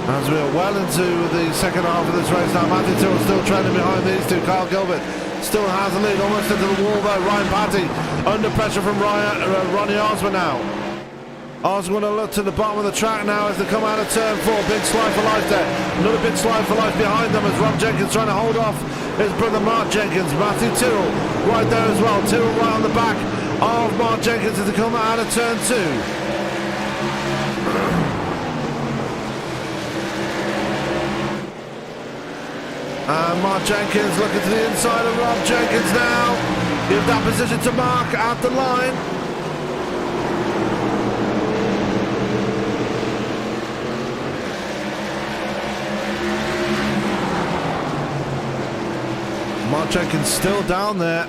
As we are well into the second half of this race now, Matthew Terrell still trailing behind these two. Kyle Gilbert still has the lead, almost into the wall though. Ryan Patty under pressure from Ronnie Osborne now. Osborne will look to the bottom of the track now as they come out of turn 4. Big slide for life there. Another big slide for life behind them as Rob Jenkins trying to hold off his brother Mark Jenkins. Matthew Terrell right there as well. Terrell right on the back of Mark Jenkins as they come out of turn 2. And Mark Jenkins looking to the inside of Rob Jenkins now. Give that position to Mark at the line. Mark Jenkins still down there.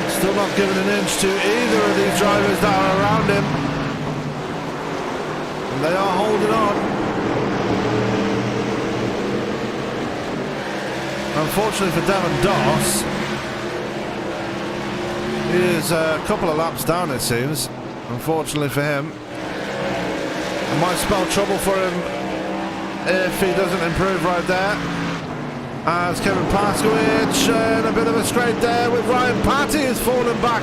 Still not giving an inch to either of these drivers that are around him. And they are holding on. Unfortunately for Devon Doss, he is a couple of laps down it seems. Unfortunately for him. It might spell trouble for him if he doesn't improve right there. As Kevin Pasky in a bit of a scrape there with Ryan Patty is falling back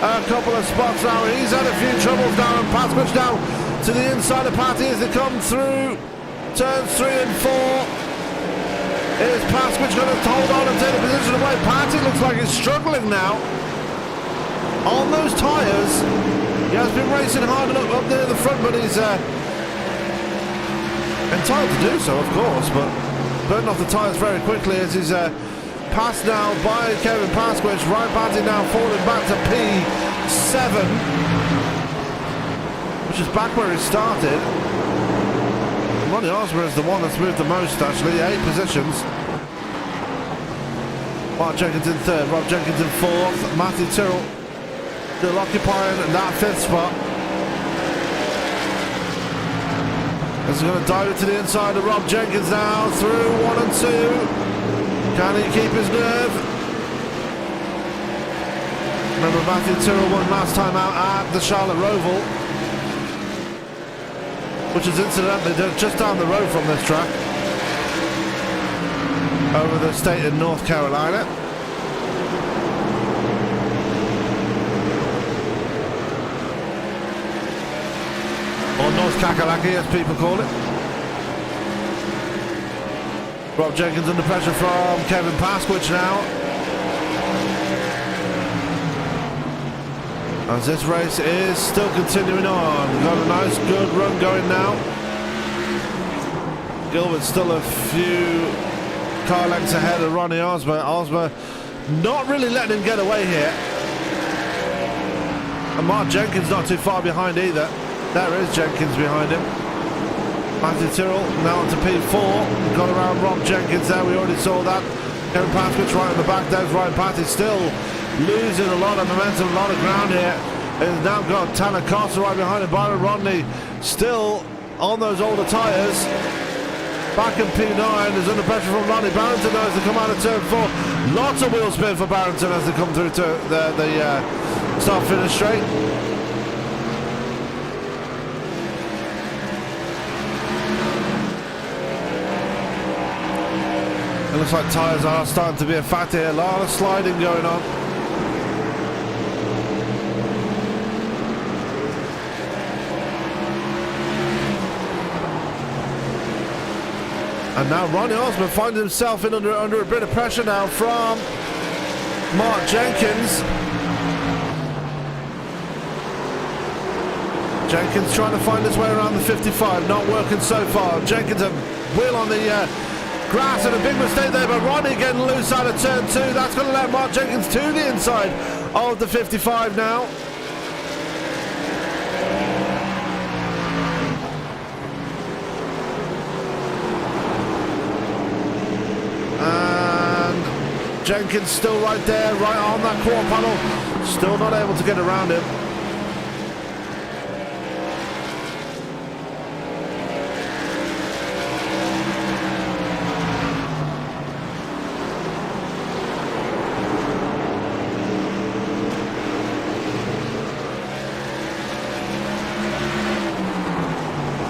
a couple of spots now. He's had a few troubles down, and Pasky down to the inside of Patty as they come through turns 3 and 4. Is Pasky going to hold on and take the position away? Patty looks like he's struggling now on those tyres. He has been racing hard enough up near the front, but he's entitled to do so, of course, but burning off the tyres very quickly as he's passed now by Kevin Pasky. Ryan Patty now falling back to P7, which is back where he started. Ronnie Osborne is the one that's moved the most actually, 8 positions. Mark Jenkins in third, Rob Jenkins in fourth, Matthew Terrell still occupying that fifth spot. This is going to dive into the inside of Rob Jenkins now, through 1 and 2. Can he keep his nerve? Remember, Matthew Terrell won last time out at the Charlotte Roval, which is incidentally just down the road from this track, over the state of North Carolina. Or North Kakalaki, as people call it. Rob Jenkins under pressure from Kevin Pasky now. As this race is still continuing on. We've got a nice good run going now. Gilbert's still a few car lengths ahead of Ronnie Osmer. Osmer not really letting him get away here. And Mark Jenkins not too far behind either. There is Jenkins behind him. Matthew Terrell now onto P4. Got around Rob Jenkins there. We already saw that. Kevin Pasky right in the back. There's Ryan Patty still losing a lot of momentum, a lot of ground here. He's now got Tanner Costa right behind him. Byron Rodney still on those older tyres. Back in P9 is under pressure from Lonnie Barrington though as they come out of turn 4. Lots of wheel spin for Barrington as they come through to the start-finish straight. It looks like tyres are starting to be a factor here. A lot of sliding going on. And now Ronnie Osmond finds himself in under a bit of pressure now from Mark Jenkins. Jenkins trying to find his way around the 55, not working so far. Jenkins a wheel on the grass and a big mistake there, but Ronnie getting loose out of turn 2. That's going to let Mark Jenkins to the inside of the 55 now. And Jenkins still right there, right on that quarter panel. Still not able to get around him.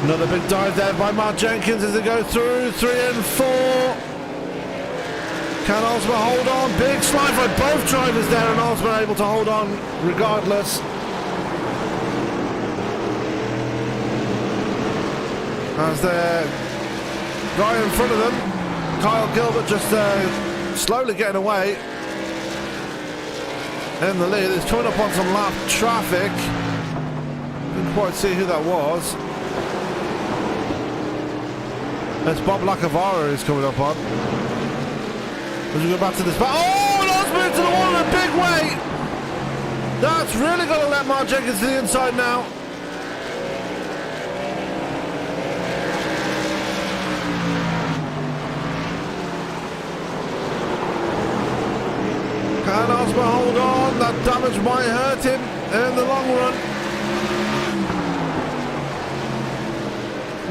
Another big dive there by Mark Jenkins as they go through 3 and 4. Can Osmer hold on? Big slide by both drivers there, and Osmer able to hold on regardless. As the guy in front of them, Kyle Gilbert, just slowly getting away in the lead. He's coming up on some lap traffic. Didn't quite see who that was. It's Bob Lacavara who's coming up on. As we go back to this back. Oh, and Osmer into the wall in a big way. That's really going to let Mark Jenkins to the inside now. Can Osmer hold on? That damage might hurt him in the long run.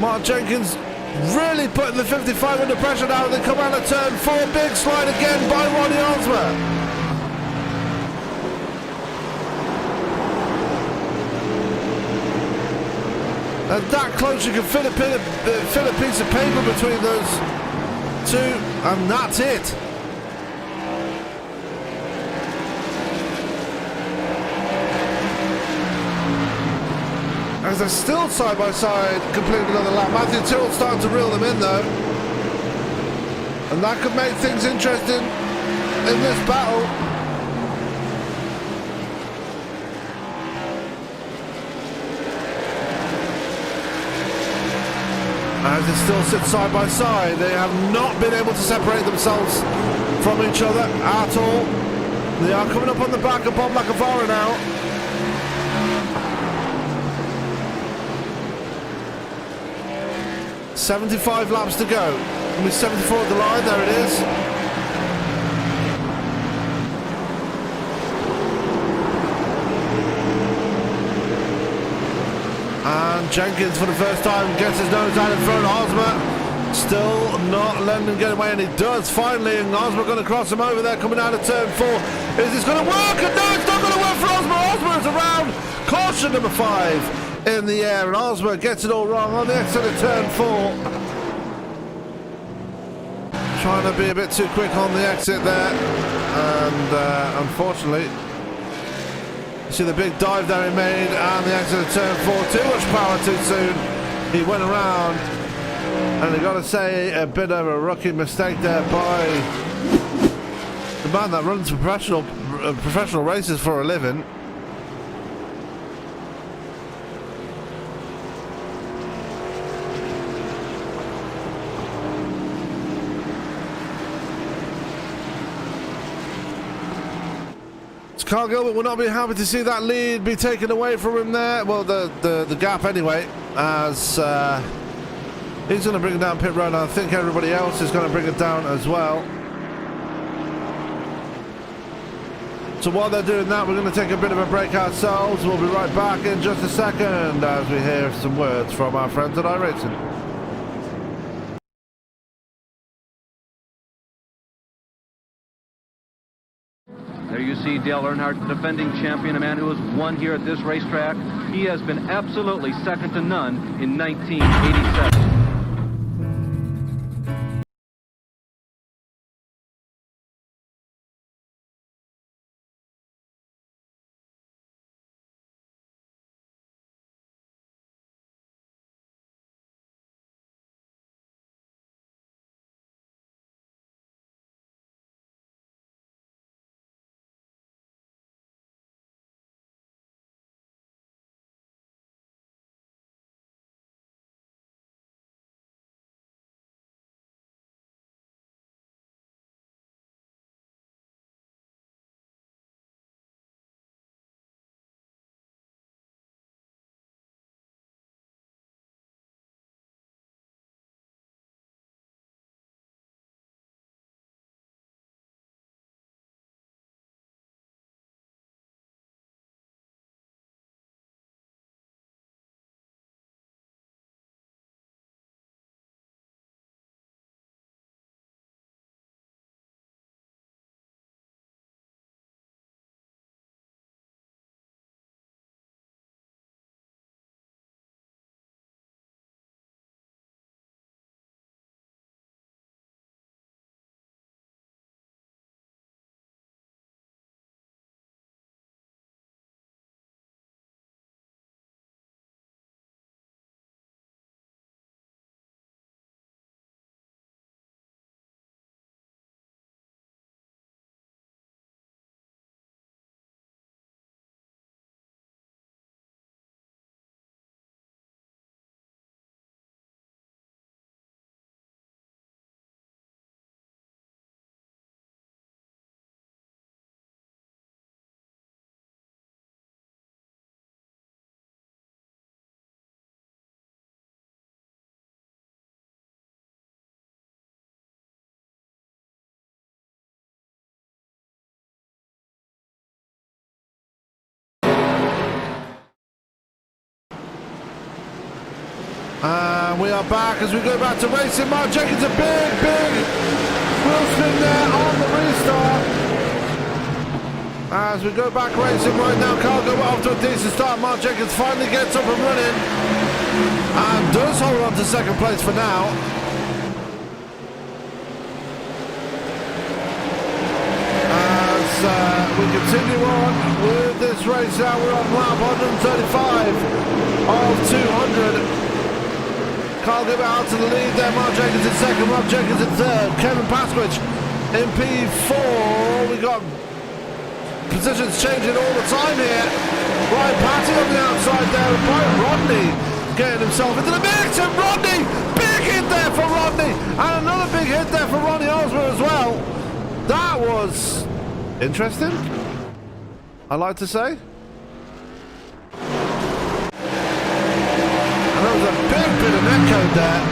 Mark Jenkins really putting the 55 under pressure now. They come out of turn 4. Big slide again by Ronnie Osmer. And that close, you can fit a piece of paper between those two, and that's it. As they're still side by side, completing another lap. Matthew Terrell starting to reel them in though. And that could make things interesting in this battle. As they still sit side by side, they have not been able to separate themselves from each other at all. They are coming up on the back of Bob Lacavara now. .75 laps to go. And with 74 at the line, there it is. And Jenkins for the first time gets his nose down in front. Hosmer still not letting him get away, and he does finally. And Hosmer going to cross him over there coming out of turn 4. Is this going to work? And no, it's not going to work for Hosmer. Hosmer is around. Caution number 5 in the air, and Hosmer gets it all wrong on the exit of turn 4. Trying to be a bit too quick on the exit there, and unfortunately, you see the big dive there he made, and the exit of turn 4, too much power too soon. He went around, and I got to say, a bit of a rookie mistake there by the man that runs professional races for a living. Carl Gilbert will not be happy to see that lead be taken away from him there. Well, the gap anyway, as he's going to bring it down pit road, and I think everybody else is going to bring it down as well. So while they're doing that, we're going to take a bit of a break ourselves. We'll be right back in just a second as we hear some words from our friends at iRacing. There you see Dale Earnhardt, the defending champion, a man who has won here at this racetrack. He has been absolutely second to none in 1987. And we are back as we go back to racing. Mark Jenkins, a big wheel spin there on the restart. As we go back racing right now, Carl go off to a decent start. Mark Jenkins finally gets up and running and does hold on to second place for now. As we continue on with this race now, we're on lap 135 of 200. Carl Gilbert out to the lead there, Mark Jenkins in second, Rob Jenkins in third, Kevin Pasky in P4. We got positions changing all the time here. Ryan Patty on the outside there, and Brian Rodney getting himself into the mix, and Rodney, big hit there for Rodney, and another big hit there for Ronnie Osmer as well. That was interesting, I like to say. That was a big bit of netcode there.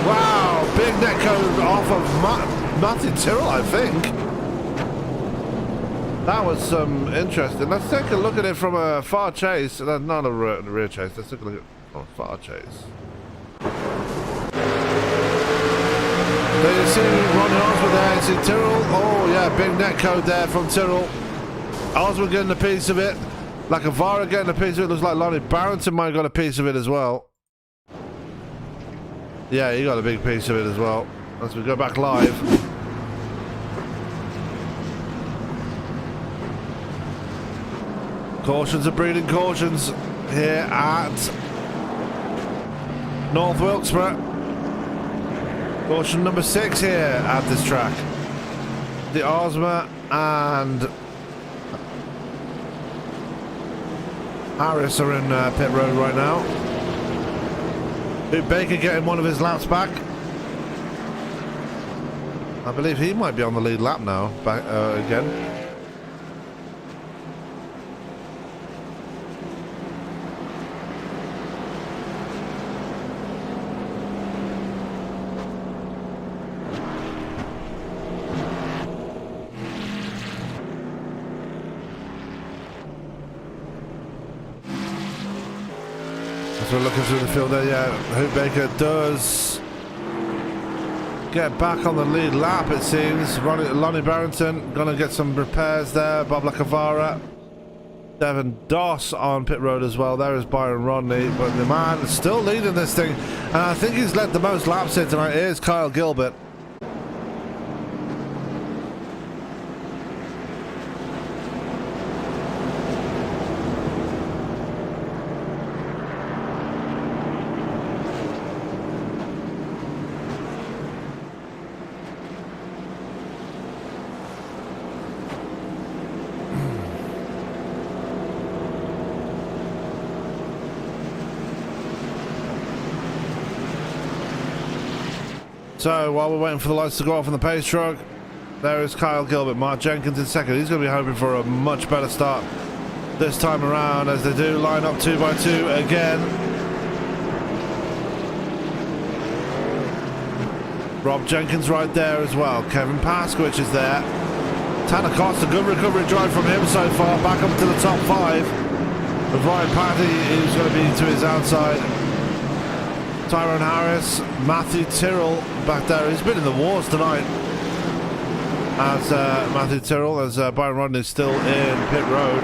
Wow, big netcode off of Matthew Terrell, I think. That was some interesting. Let's take a look at it from a far chase. Not a rear chase. Let's take a look at far chase. So you see Ronnie Osborne there. You see Terrell. Oh yeah, big net code there from Terrell. Osborne getting a piece of it. Like Avara getting a piece of it. Looks like Lonnie Barrington might have got a piece of it as well. Yeah, he got a big piece of it as well. As we go back live. Cautions are breeding cautions here at North Wilkesboro. Caution number 6 here at this track. The Ozma and Harris are in pit road right now. Boot Baker getting one of his laps back. I believe he might be on the lead lap now, back again. As we're looking through the field there, yeah, Hoot Baker does get back on the lead lap, it seems. Lonnie Barrington gonna get some repairs there. Bob Lacavara, Devin Doss on pit road as well. There is Byron Rodney, but the man is still leading this thing, and I think he's led the most laps here tonight. Here's Kyle Gilbert. So while we're waiting for the lights to go off on the pace truck, there is Kyle Gilbert. Mark Jenkins in second. He's going to be hoping for a much better start this time around as they do line up 2 by 2 again. Rob Jenkins right there as well. Kevin Pasky is there. Tanner Costa, good recovery drive from him so far. Back up to the top 5. With Ryan Patty, who's going to be to his outside. Tyrone Harris, Matthew Terrell back there. He's been in the wars tonight. As Matthew Terrell, as Byron Rodney is still in pit road.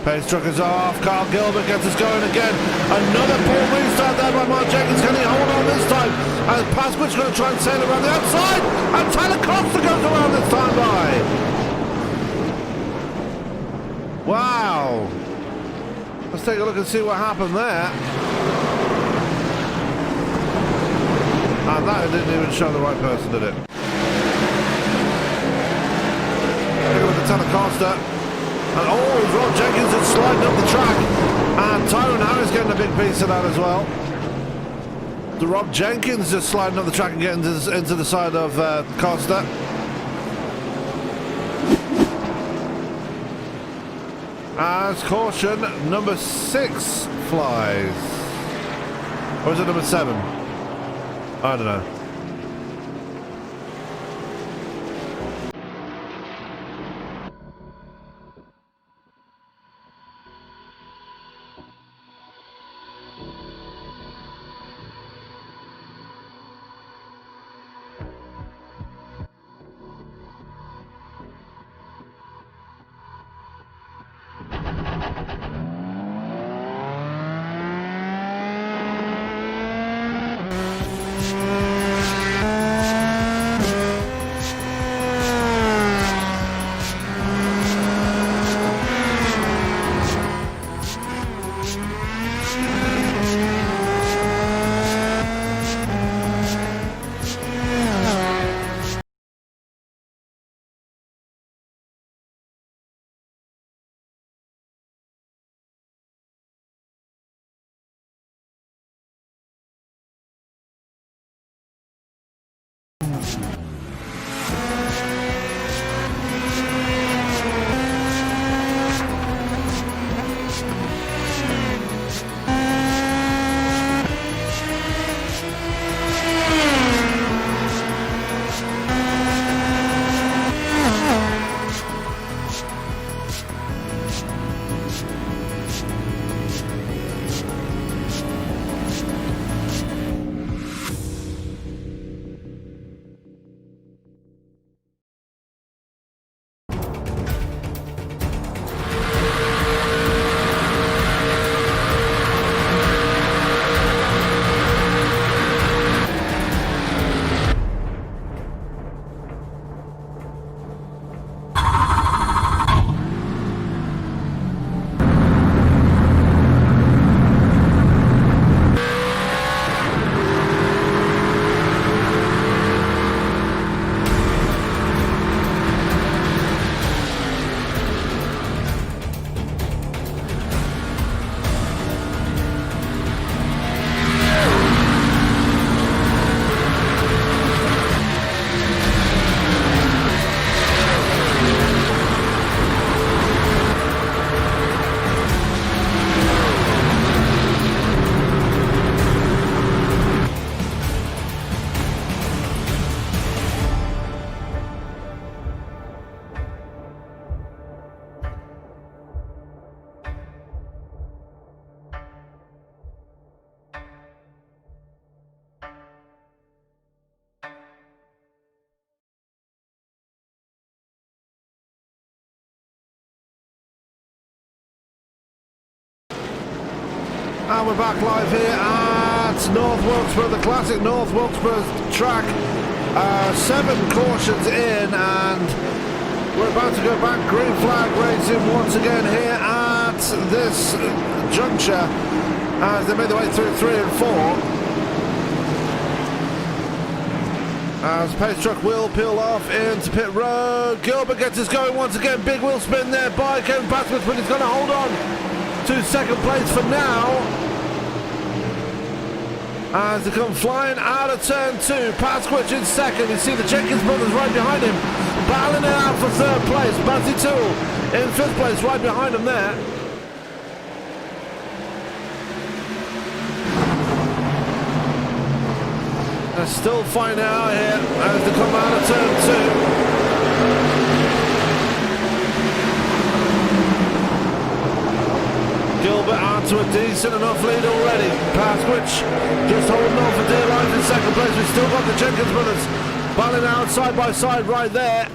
Pace truck is off. Carl Gilbert gets us going again. Another poor restart there by Mark Jenkins. Can he hold on this time? And Pasky's going to try and sail around the outside. And Tyler Costa goes around this time by. Wow. Let's take a look and see what happened there. And that didn't even show the right person, did it? Take a look at Tanner Costa. And oh, Rob Jenkins is sliding up the track. And Tyrone Harris getting a big piece of that as well. The Rob Jenkins just sliding up the track and getting into the side of Costa. As caution number 6 flies. Or is it number 7? I don't know. now we're back live here at North Wilkesboro, the classic North Wilkesboro track. 7 cautions in, and we're about to go back. Green flag racing once again here at this juncture as they made their way through 3 and 4. As pace truck will peel off into pit road. Gilbert gets us going once again. Big wheel spin there by Kevin Pasky, but he's going to hold on to second place for now. As they come flying out of turn 2. Pasky in second. You see the Jenkins brothers right behind him, battling it out for third place. Matthew Terrell in 5th place right behind him there. They're still finding out here as they come out of turn 2. Gilbert onto a decent enough lead already. Pasky just holding on for dear life in second place. We've still got the Jenkins brothers battling out side by side right there.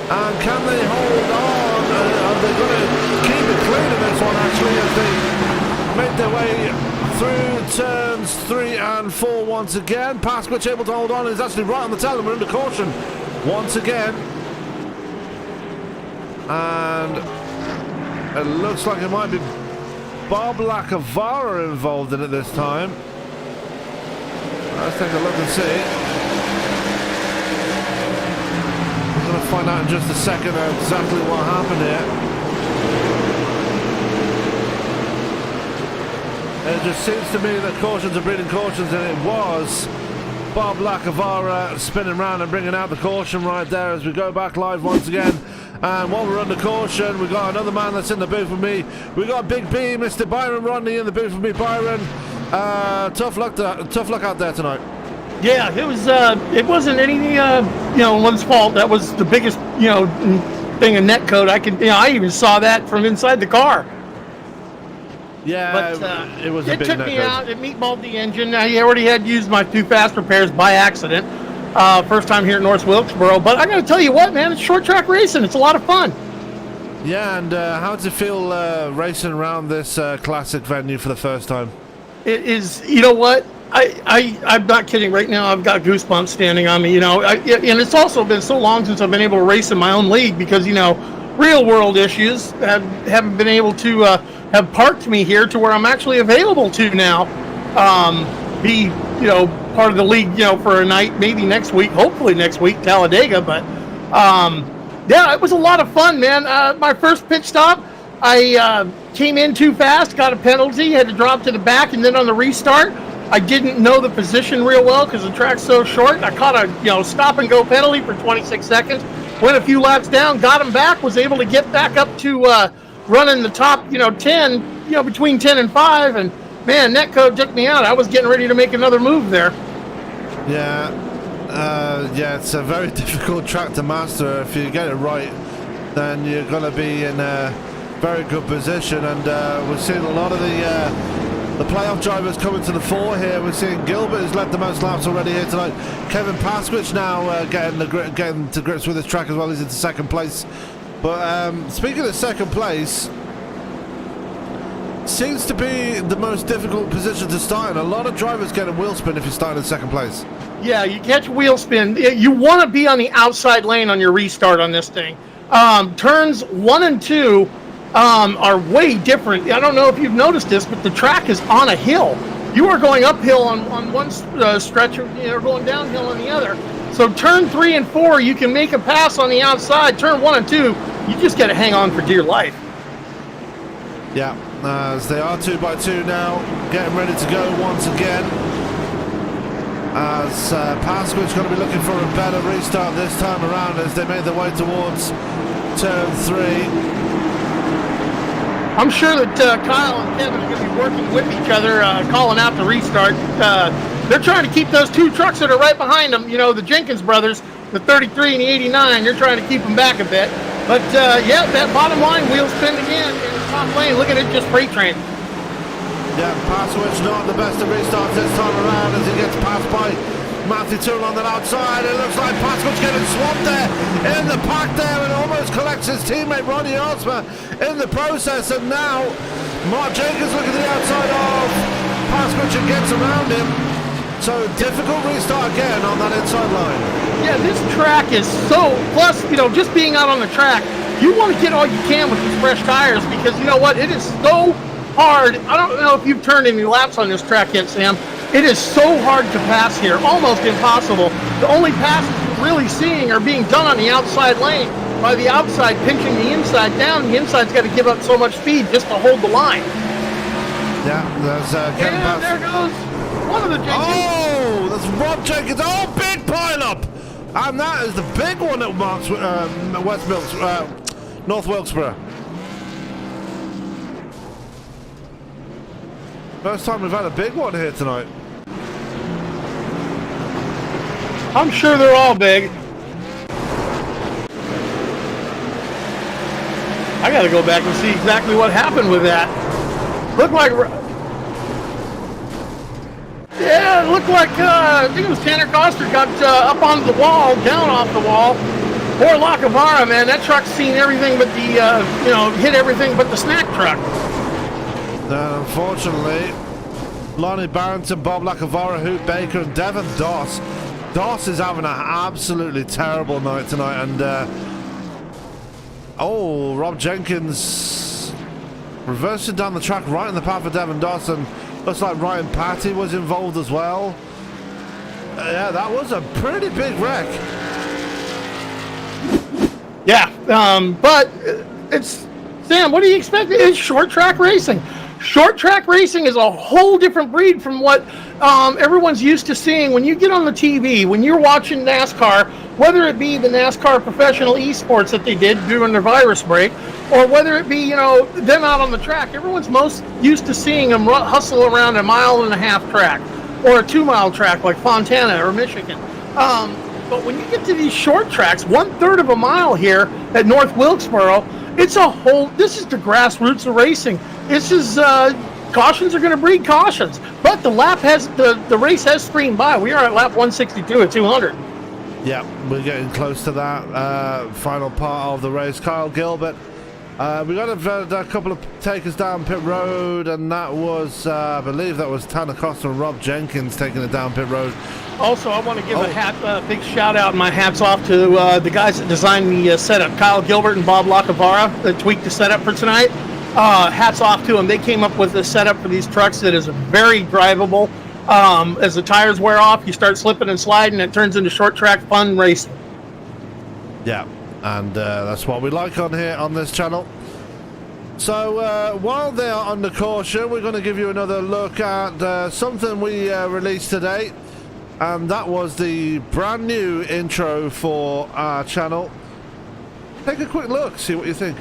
And can they hold on? Are they going to keep it clean in this one actually as they make their way through turns 3 and 4 once again? Pasky able to hold on. He's actually right on the tail, and we're under caution once again. And it looks like it might be Bob Lacavara involved in it this time. Let's take a look and see. We're going to find out in just a second exactly what happened here. It just seems to me that cautions are breeding cautions, and it was Bob Lacavara spinning round and bringing out the caution right there as we go back live once again. And while we're under caution, we've got another man that's in the booth with me. We've got Big B, Mr. Byron Rodney in the booth with me. Byron, tough luck out there tonight. Yeah, it wasn't any one's fault. That was the biggest thing of net code I could. I even saw that from inside the car. Yeah, but it was a big took net me code. out. It meatballed the engine. I already had used my 2 fast repairs by accident. First time here at North Wilkesboro. But I got to tell you what, man, it's short track racing. It's a lot of fun. Yeah, and how does it feel racing around this classic venue for the first time? It is. You know what? I'm not kidding. Right now, I've got goosebumps standing on me. And it's also been so long since I've been able to race in my own league because real world issues haven't been able to have parked me here to where I'm actually available to now be part of the league for a night, maybe next week, hopefully next week, Talladega. But yeah, it was a lot of fun, man. My first pit stop, I came in too fast, got a penalty, had to drop to the back, and then on the restart I didn't know the position real well because the track's so short. I caught a stop and go penalty for 26 seconds, went a few laps down, got him back, was able to get back up to running the top 10, between 10 and 5, and man, netcode took me out. I was getting ready to make another move there. Yeah, it's a very difficult track to master. If you get it right, then you're going to be in a very good position. And we're seeing a lot of the playoff drivers coming to the fore here. We're seeing Gilbert, who's led the most laps already here tonight. Kevin Pasky now getting to grips with this track as well. He's into second place. But speaking of second place, seems to be the most difficult position to start in. A lot of drivers get a wheel spin if you start in second place. Yeah, you catch wheel spin. You want to be on the outside lane on your restart on this thing. Turns 1 and 2 are way different. I don't know if you've noticed this, but the track is on a hill. You are going uphill on one stretch, or going downhill on the other. So turn 3 and 4, you can make a pass on the outside. Turn 1 and 2, you just got to hang on for dear life. Yeah, as they are 2 by 2 now, getting ready to go once again. As Pasky's going to be looking for a better restart this time around as they make their way towards turn 3. I'm sure that Kyle and Kevin are going to be working with each other, calling out the restart. They're trying to keep those 2 trucks that are right behind them, the Jenkins brothers, the 33 and the 89. They're trying to keep them back a bit. But, yeah, that bottom line wheel spin again in the top lane. Look at it, just freight train. Yeah, Pasky not the best of restarts this time around as he gets passed by Matthew Terrell on the outside. It looks like Pasky's getting swamped there in the pack there and almost collects his teammate Ronnie Osmer in the process. And now Mark Jenkins looking at the outside of Pasky and gets around him. So difficult restart again on that inside line. Yeah, this track is so, plus, just being out on the track, you want to get all you can with these fresh tires because you know what? It is so hard. I don't know if you've turned any laps on this track yet, Sam. It is so hard to pass here, almost impossible. The only passes you're really seeing are being done on the outside lane by the outside pinching the inside down. The inside's got to give up so much speed just to hold the line. Yeah, there's Kevin And there goes one of the Jenkins. Oh, that's Rob Jenkins. Oh, big pile-up. And that is the big one at North Wilkesboro. First time we've had a big one here tonight. I'm sure they're all big. I got to go back and see exactly what happened with that. Looked like, yeah, it looked like I think it was Tanner Coster got up onto the wall, down off the wall. Poor Lacavara, man, that truck's seen everything but the, hit everything but the snack truck. Unfortunately, Lonnie Barrington, Bob Lacavara, Hoot Baker, and Devin Doss. Doss is having an absolutely terrible night tonight, and Rob Jenkins reversing down the track right in the path of Devin Doss, and looks like Ryan Patty was involved as well. Yeah, that was a pretty big wreck. Yeah, but it's, Sam, what do you expect? It's short track racing. Short track racing is a whole different breed from what everyone's used to seeing when you get on the TV, when you're watching NASCAR, whether it be the NASCAR professional esports that they did during their virus break, or whether it be, them out on the track. Everyone's most used to seeing them hustle around a 1.5-mile track or a 2-mile track like Fontana or Michigan. But when you get to these short tracks, 1/3 of a mile here at North Wilkesboro, this is the grassroots of racing. This is, cautions are going to breed cautions. But the race has streamed by. We are at lap 162 at 200. Yeah, we're getting close to that final part of the race. Kyle Gilbert, we got a couple of takers down pit road, and that was, I believe that was Tanner Costa and Rob Jenkins taking it down pit road. Also, I want to give a big shout out and my hats off to the guys that designed the setup. Kyle Gilbert and Bob Lacavara that tweaked the setup for tonight. Hats off to them. They came up with a setup for these trucks that is very drivable. As the tires wear off, you start slipping and sliding, it turns into short track fun racing. Yeah, and that's what we like on here on this channel. So while they are under caution, we're going to give you another look at something we released today, and that was the brand new intro for our channel. Take a quick look, see what you think.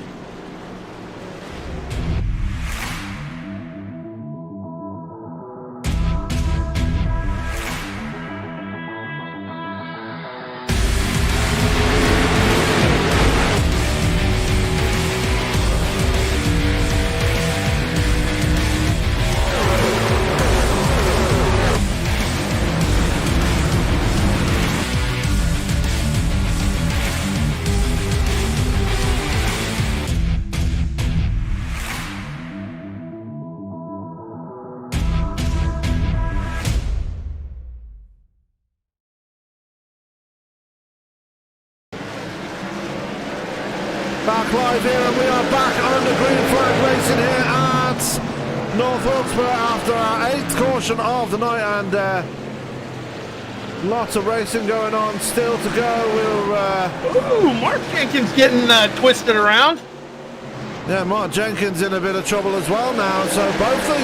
Back live here, and we are back on the green flag racing here at North Wilkesboro after our 8th caution of the night, and lots of racing going on still to go. Mark Jenkins getting twisted around. Yeah, Mark Jenkins in a bit of trouble as well now, so both the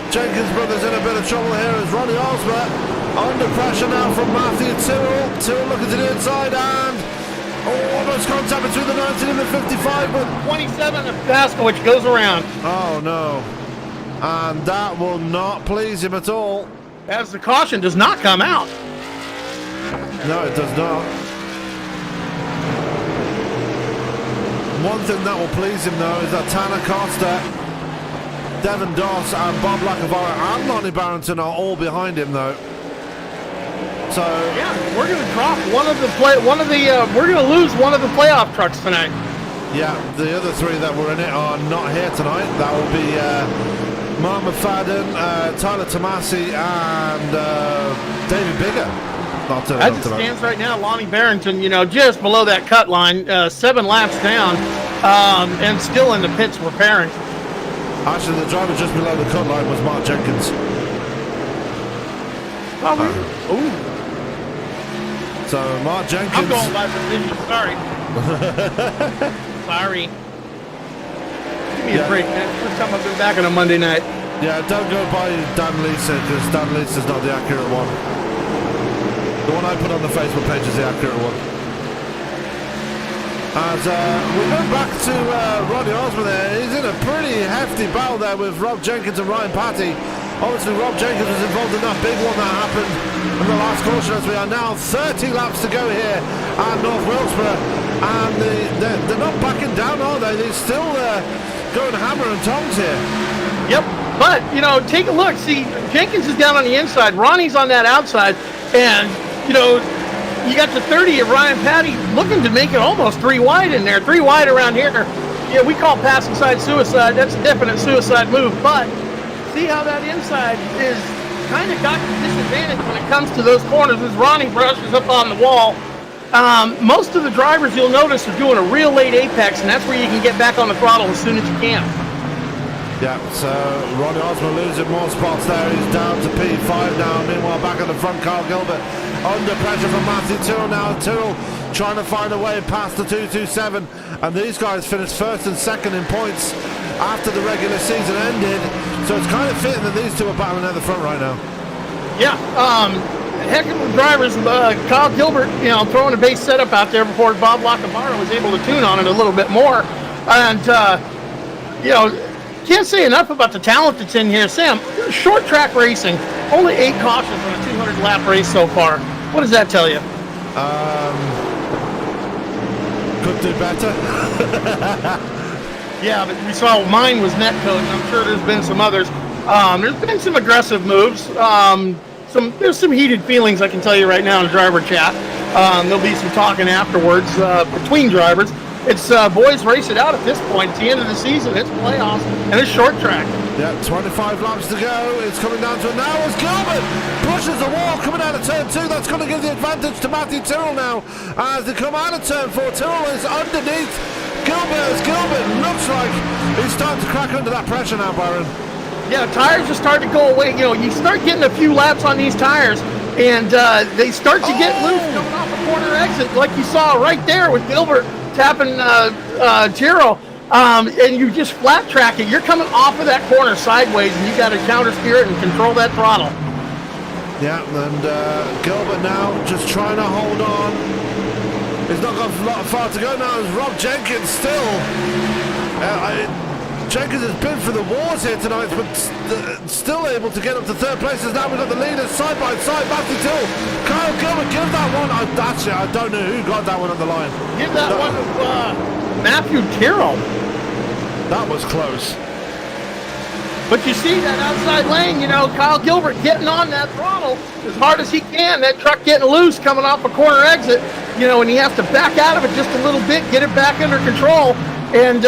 Jenkins brothers in a bit of trouble here as Ronnie Osborne under pressure now from Matthew Terrell. Terrell looking to the inside, and almost contact between the 19 and the 55, but 27 of Pasky, which goes around. Oh no, and that will not please him at all. As the caution does not come out. No, it does not. One thing that will please him though is that Tanner Costa, Devin Doss, and Bob Lacavara and Lonnie Barrington are all behind him though. So yeah, we're going to drop we're going to lose one of the playoff trucks tonight. Yeah, the other three that were in it are not here tonight. That will be Mark McFadden, Tyler Tomasi, and David Bigger. As it stands right now, Lonnie Barrington, just below that cut line, 7 laps down, and still in the pits repairing. Actually, the driver just below the cut line was Mark Jenkins. Ooh. So Mark Jenkins. I'm going by position. Sorry. Sorry. Give me a break, man. First time I've been back on a Monday night. Yeah, don't go by Dan Lisa, because Dan Lisa's not the accurate one. The one I put on the Facebook page is the accurate one. As we go back to Rodney Osborne there, he's in a pretty hefty battle there with Rob Jenkins and Ryan Patty. Obviously, Rob Jenkins was involved in that big one that happened in the last caution, as we are now 30 laps to go here at North Wilkesboro. And they're not backing down, are they? They're still going hammer and tongs here. Yep. But, take a look. See, Jenkins is down on the inside. Ronnie's on that outside. And, you got the 30 of Ryan Patty looking to make it almost 3 wide in there. 3 wide around here. Yeah, we call pass inside suicide. That's a definite suicide move. But see how that inside is kind of got the disadvantage when it comes to those corners as Ronnie brushes up on the wall. Most of the drivers, you'll notice, are doing a real late apex, and that's where you can get back on the throttle as soon as you can. Yeah, so Rodney Osborne losing more spots there. He's down to P5 now. Meanwhile, back at the front, Carl Gilbert under pressure from Matthew Tyrrell now. Tyrrell trying to find a way past the 227. And these guys finished first and second in points after the regular season ended. So it's kind of fitting that these two are battling at the front right now. Yeah, heck of the drivers. Kyle Gilbert, throwing a base setup out there before Bob Locavara was able to tune on it a little bit more. And, can't say enough about the talent that's in here. Sam, short track racing, only 8 cautions on a 200-lap race so far. What does that tell you? Could do better. Yeah, but we saw mine was netcode, and I'm sure there's been some others. There's been some aggressive moves. There's some heated feelings, I can tell you right now, in the driver chat. There'll be some talking afterwards between drivers. It's boys race it out at this point. It's the end of the season. It's playoffs, and it's short track. Yeah, 25 laps to go. It's coming down to it now as Gilbert pushes the wall coming out of turn 2. That's going to give the advantage to Matthew Tyrrell now. As they come out of turn 4, Tyrrell is underneath Gilbert. As Gilbert looks like he's starting to crack under that pressure now, Byron. Yeah, tires are starting to go away. You start getting a few laps on these tires, and they start to get loose coming off a corner exit, like you saw right there with Gilbert tapping Terrell, and you just flat track it. You're coming off of that corner sideways, and you got to counter steer it and control that throttle. Yeah, and Gilbert now just trying to hold on. He's not got a lot far to go now. As Rob Jenkins still. Jenkins has been for the wars here tonight, but still able to get up to third place. As now we've got the leaders side by side. Matthew Tyrrell, Kyle Gilbert, give that one. I don't know who got that one on the line. Give that one to Matthew Terrell. That was close. But you see that outside lane, Kyle Gilbert getting on that throttle as hard as he can. That truck getting loose coming off a corner exit, and he has to back out of it just a little bit, get it back under control, and,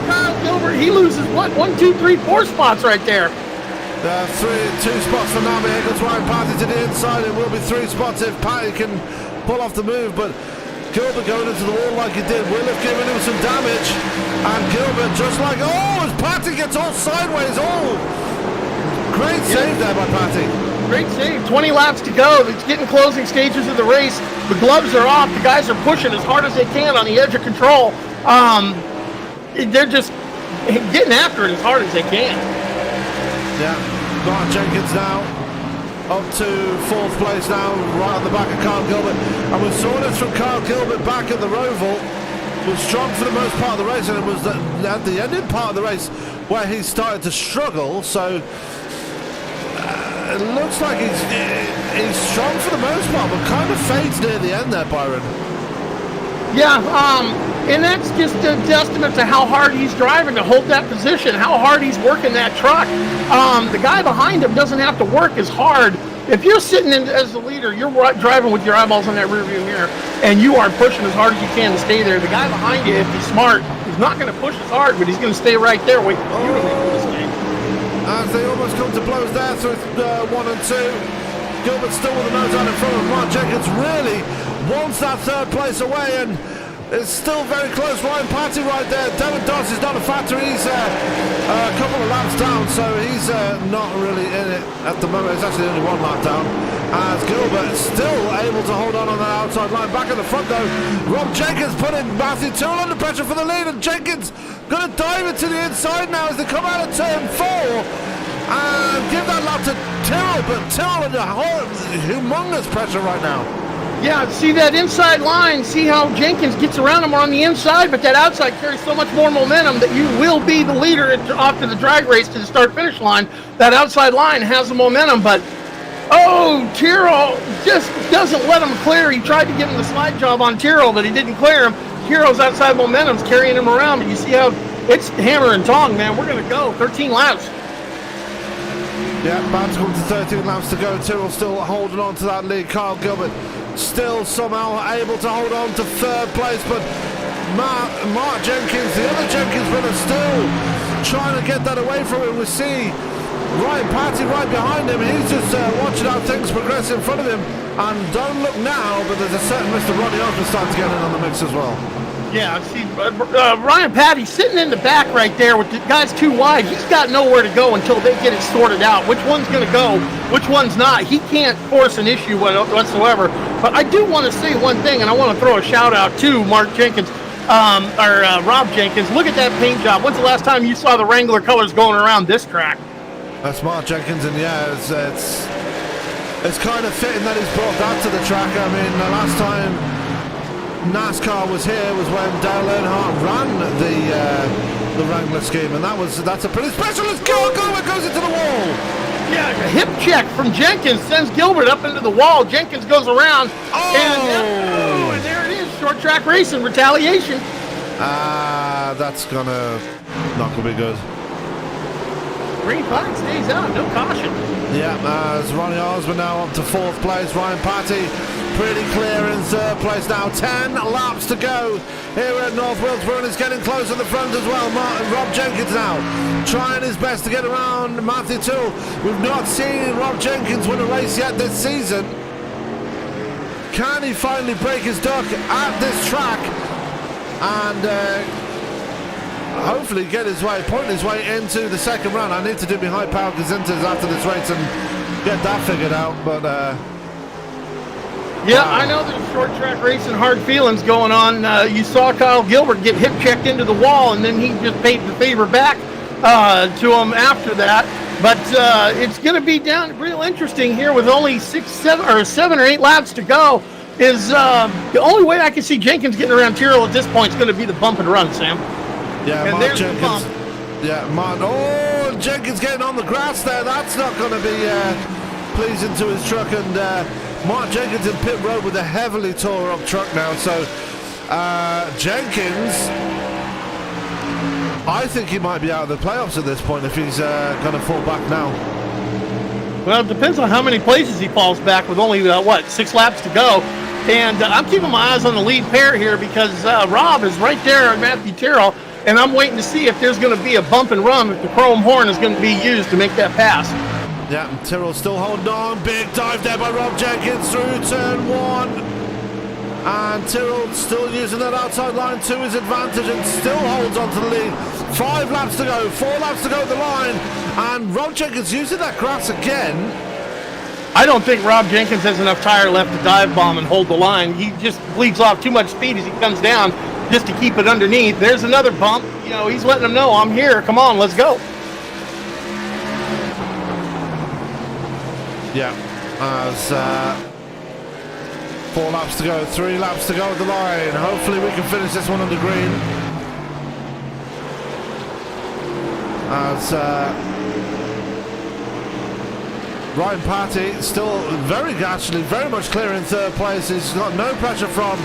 Kyle Gilbert, he loses, 1, 2, 3, 4 spots right there. 2 spots for Nami. Here goes Ryan Patty to the inside. It will be 3 spots if Patty can pull off the move, but Gilbert going into the wall like he did will have given him some damage. And Gilbert just like, as Patty gets all sideways. Great save there by Patty. Great save. 20 laps to go. It's getting closing stages of the race. The gloves are off. The guys are pushing as hard as they can on the edge of control. They're just getting after it as hard as they can. Yeah. Mark Jenkins now up to 4th place now, right on the back of Kyle Gilbert. And we saw this from Kyle Gilbert back at the Roval. Was strong for the most part of the race, and it was at the ending part of the race where he started to struggle. So it looks like he's strong for the most part, but kind of fades near the end there, Byron. Yeah, and that's just a testament to how hard he's driving to hold that position, how hard he's working that truck. The guy behind him doesn't have to work as hard if you're sitting in as the leader, you're driving with your eyeballs on that rearview mirror, and you are pushing as hard as you can to stay there. The guy behind you, if he's smart, he's not going to push as hard, but he's going to stay right there waiting for you to make the mistake. As they almost come to blows there through 1 and 2. Gilbert still with the nose out in front of Mark Jenkins, really wants that third place away, and it's still very close. Ryan Patty right there. Devin Doss is not a factor. He's a couple of laps down, so he's not really in it at the moment. It's actually only 1 lap down. As Gilbert is still able to hold on that outside line. Back in the front though, Rob Jenkins putting Matthew Terrell under pressure for the lead, and Jenkins going to dive it to the inside now as they come out of turn 4 and give that lap to Terrell, but Terrell under humongous pressure right now. Yeah, see that inside line, see how Jenkins gets around him on the inside, but that outside carries so much more momentum that you will be the leader off to the drag race to the start-finish line. That outside line has the momentum, but Terrell just doesn't let him clear. He tried to give him the slide job on Terrell, but he didn't clear him. Terrell's outside momentum's carrying him around, but you see how it's hammer and tong, man. We're going to go 13 laps. Yeah, about to come to 13 laps to go. Terrell still holding on to that lead. Kyle Gilbert still somehow able to hold on to third place, but Mark Jenkins, the other Jenkins runner, still trying to get that away from him. We see Ryan Patty right behind him. He's just watching how things progress in front of him, and don't look now, but there's a certain Mr. Ronnie Osborne starting to get in on the mix as well. Yeah, see, Ryan Patty sitting in the back right there with the guys too wide. He's got nowhere to go until they get it sorted out. Which one's going to go, which one's not. He can't force an issue whatsoever. But I do want to say one thing, and I want to throw a shout out to Mark Jenkins, Rob Jenkins. Look at that paint job. When's the last time you saw the Wrangler colors going around this track? That's Mark Jenkins, and yeah, it's kind of fitting that he's brought that to the track. I mean, the last time NASCAR was here was when Dale Earnhardt ran the Wrangler scheme, and that's a pretty special. Let's go! It goes into the wall. Yeah, a hip check from Jenkins sends Gilbert up into the wall. Jenkins goes around, and there it is. Short track racing retaliation. That's not gonna be good. Green flag stays out, no caution. Yeah, as Ronnie Osborne now up to 4th place. Ryan Patty pretty clear in 3rd place now. 10 laps to go here at North Wilkesboro, and he's getting close in the front as well. Rob Jenkins now trying his best to get around Matthew Toole. We've not seen Rob Jenkins win a race yet this season. Can he finally break his duck at this track and hopefully point his way into the second round? I need to do my high-powered gazintas after this race and get that figured out, but yeah, wow. I know there's short track racing hard feelings going on. You saw Kyle Gilbert get hip checked into the wall, and then he just paid the favor back to him after that. But it's going to be down real interesting here with only 7 or 8 laps to go. Is the only way I can see Jenkins getting around Terrell at this point is going to be the bump and run, Sam. Yeah, and Mark Jenkins. Yeah, Jenkins getting on the grass there. That's not going to be pleasing to his truck, and Mark Jenkins in pit road with a heavily tore up truck now. So Jenkins, I think he might be out of the playoffs at this point if he's going to fall back now. Well, it depends on how many places he falls back with only 6 laps to go. And I'm keeping my eyes on the lead pair here because Rob is right there on Matthew Terrell, and I'm waiting to see if there's going to be a bump and run, if the chrome horn is going to be used to make that pass. Yeah, and Terrell still holding on. Big dive there by Rob Jenkins through turn 1. And Terrell still using that outside line to his advantage and still holds on to the lead. 5 laps to go, 4 laps to go at the line. And Rob Jenkins using that grass again. I don't think Rob Jenkins has enough tire left to dive bomb and hold the line. He just bleeds off too much speed as he comes down just to keep it underneath. There's another bump. You know, he's letting them know, I'm here. Come on, let's go. Yeah, as 4 laps to go, 3 laps to go at the line. Hopefully we can finish this one on the green. As Ryan Patty still very much clear in 3rd place. He's got no pressure from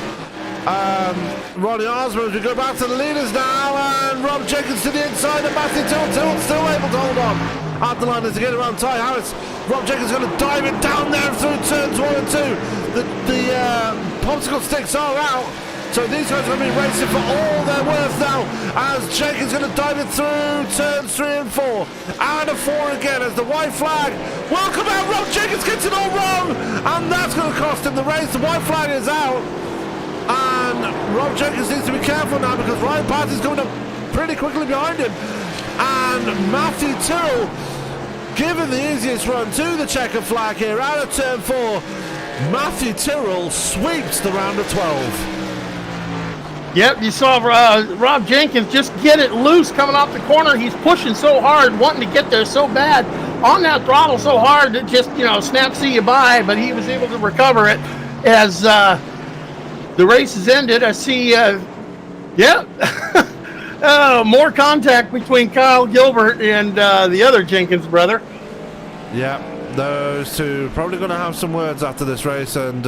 Ronnie Osborne. We go back to the leaders now, and Rob Jenkins to the inside, and Matthew Terrell still able to hold on. at the line as they get around Ty Harris. Rob Jenkins going to dive it down there through turns 1 and 2. The popsicle sticks are out. So these guys are going to be racing for all their worth now as Jenkins going to dive it through turns 3 and 4. And a 4 again as the white flag will come out. Rob Jenkins gets it all wrong. And that's going to cost him the race. The white flag is out. And Rob Jenkins needs to be careful now because Ryan Pass is coming up pretty quickly behind him. And Matthew Terrell given the easiest run to the checker flag here out of turn 4. Matthew Terrell sweeps the round of 12. Yep, you saw Rob Jenkins just get it loose coming off the corner. He's pushing so hard, wanting to get there so bad on that throttle so hard that just, snap see you by, but he was able to recover it as the race is ended. I see, more contact between Kyle Gilbert and the other Jenkins brother. Yeah, those two probably going to have some words after this race, and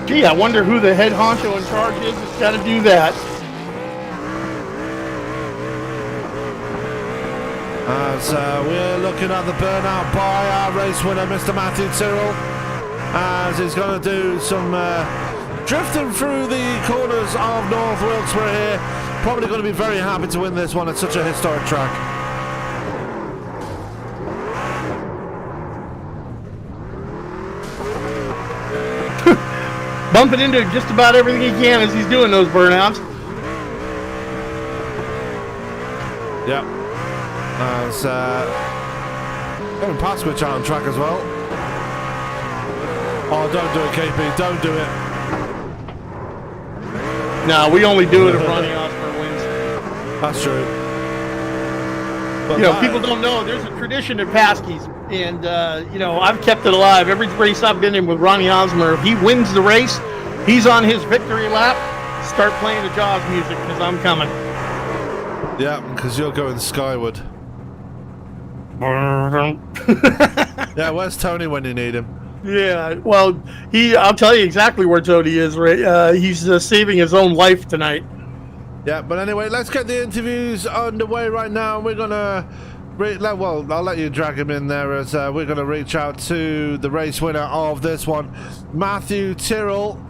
gee, I wonder who the head honcho in charge is that's got to do that. As we're looking at the burnout by our race winner, Mr. Matthew Terrell, as he's going to do some drifting through the corners of North Wilkesboro here. Probably going to be very happy to win this one. It's such a historic track. Bumping into just about everything he can as he's doing those burnouts. Yep. As Pasky on track as well. Oh, don't do it, KP. Don't do it. No, we only do it if Ronnie Osborne wins. That's true. But people don't know there's a tradition at Pasky's, and I've kept it alive. Every race I've been in with Ronnie Osborne, if he wins the race, he's on his victory lap. Start playing the Jaws music because I'm coming. Yeah, because you're going skyward. Yeah, where's Tony when you need him? Yeah, well, I'll tell you exactly where Tony is. Right, he's saving his own life tonight. Yeah, but anyway, let's get the interviews underway right now. We're gonna, I'll let you drag him in there as we're gonna reach out to the race winner of this one, Matthew Terrell,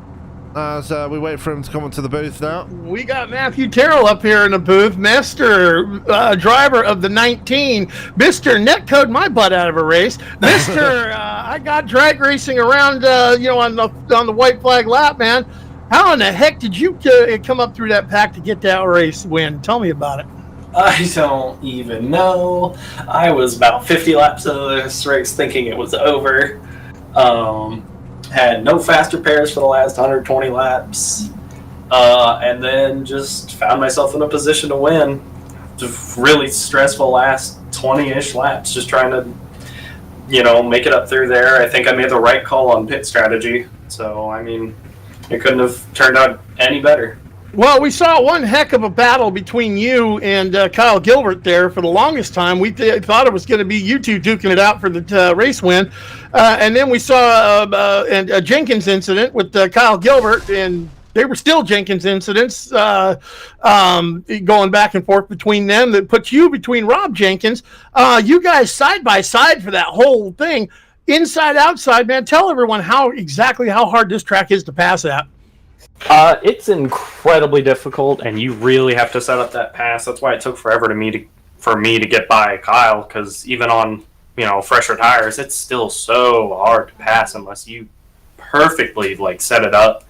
as we wait for him to come into the booth now. We got Matthew Terrell up here in the booth, Mr. Driver of the 19, Mr. Netcode my butt out of a race, Mr. I got drag racing around, on the white flag lap, man. How in the heck did you come up through that pack to get that race win? Tell me about it. I don't even know. I was about 50 laps into this race thinking it was over. Had no faster pairs for the last 120 laps. And then just found myself in a position to win. Just really stressful last 20-ish laps, just trying to, make it up through there. I think I made the right call on pit strategy. So, it couldn't have turned out any better. Well, we saw one heck of a battle between you and Kyle Gilbert there for the longest time. We thought it was going to be you two duking it out for the race win. And then we saw a Jenkins incident with Kyle Gilbert, and they were still Jenkins incidents going back and forth between them that puts you between Rob Jenkins. You guys side by side for that whole thing. Inside, outside, man, tell everyone how hard this track is to pass at. It's incredibly difficult, and you really have to set up that pass. That's why it took forever for me to get by Kyle, because even on fresher tires, it's still so hard to pass unless you perfectly set it up.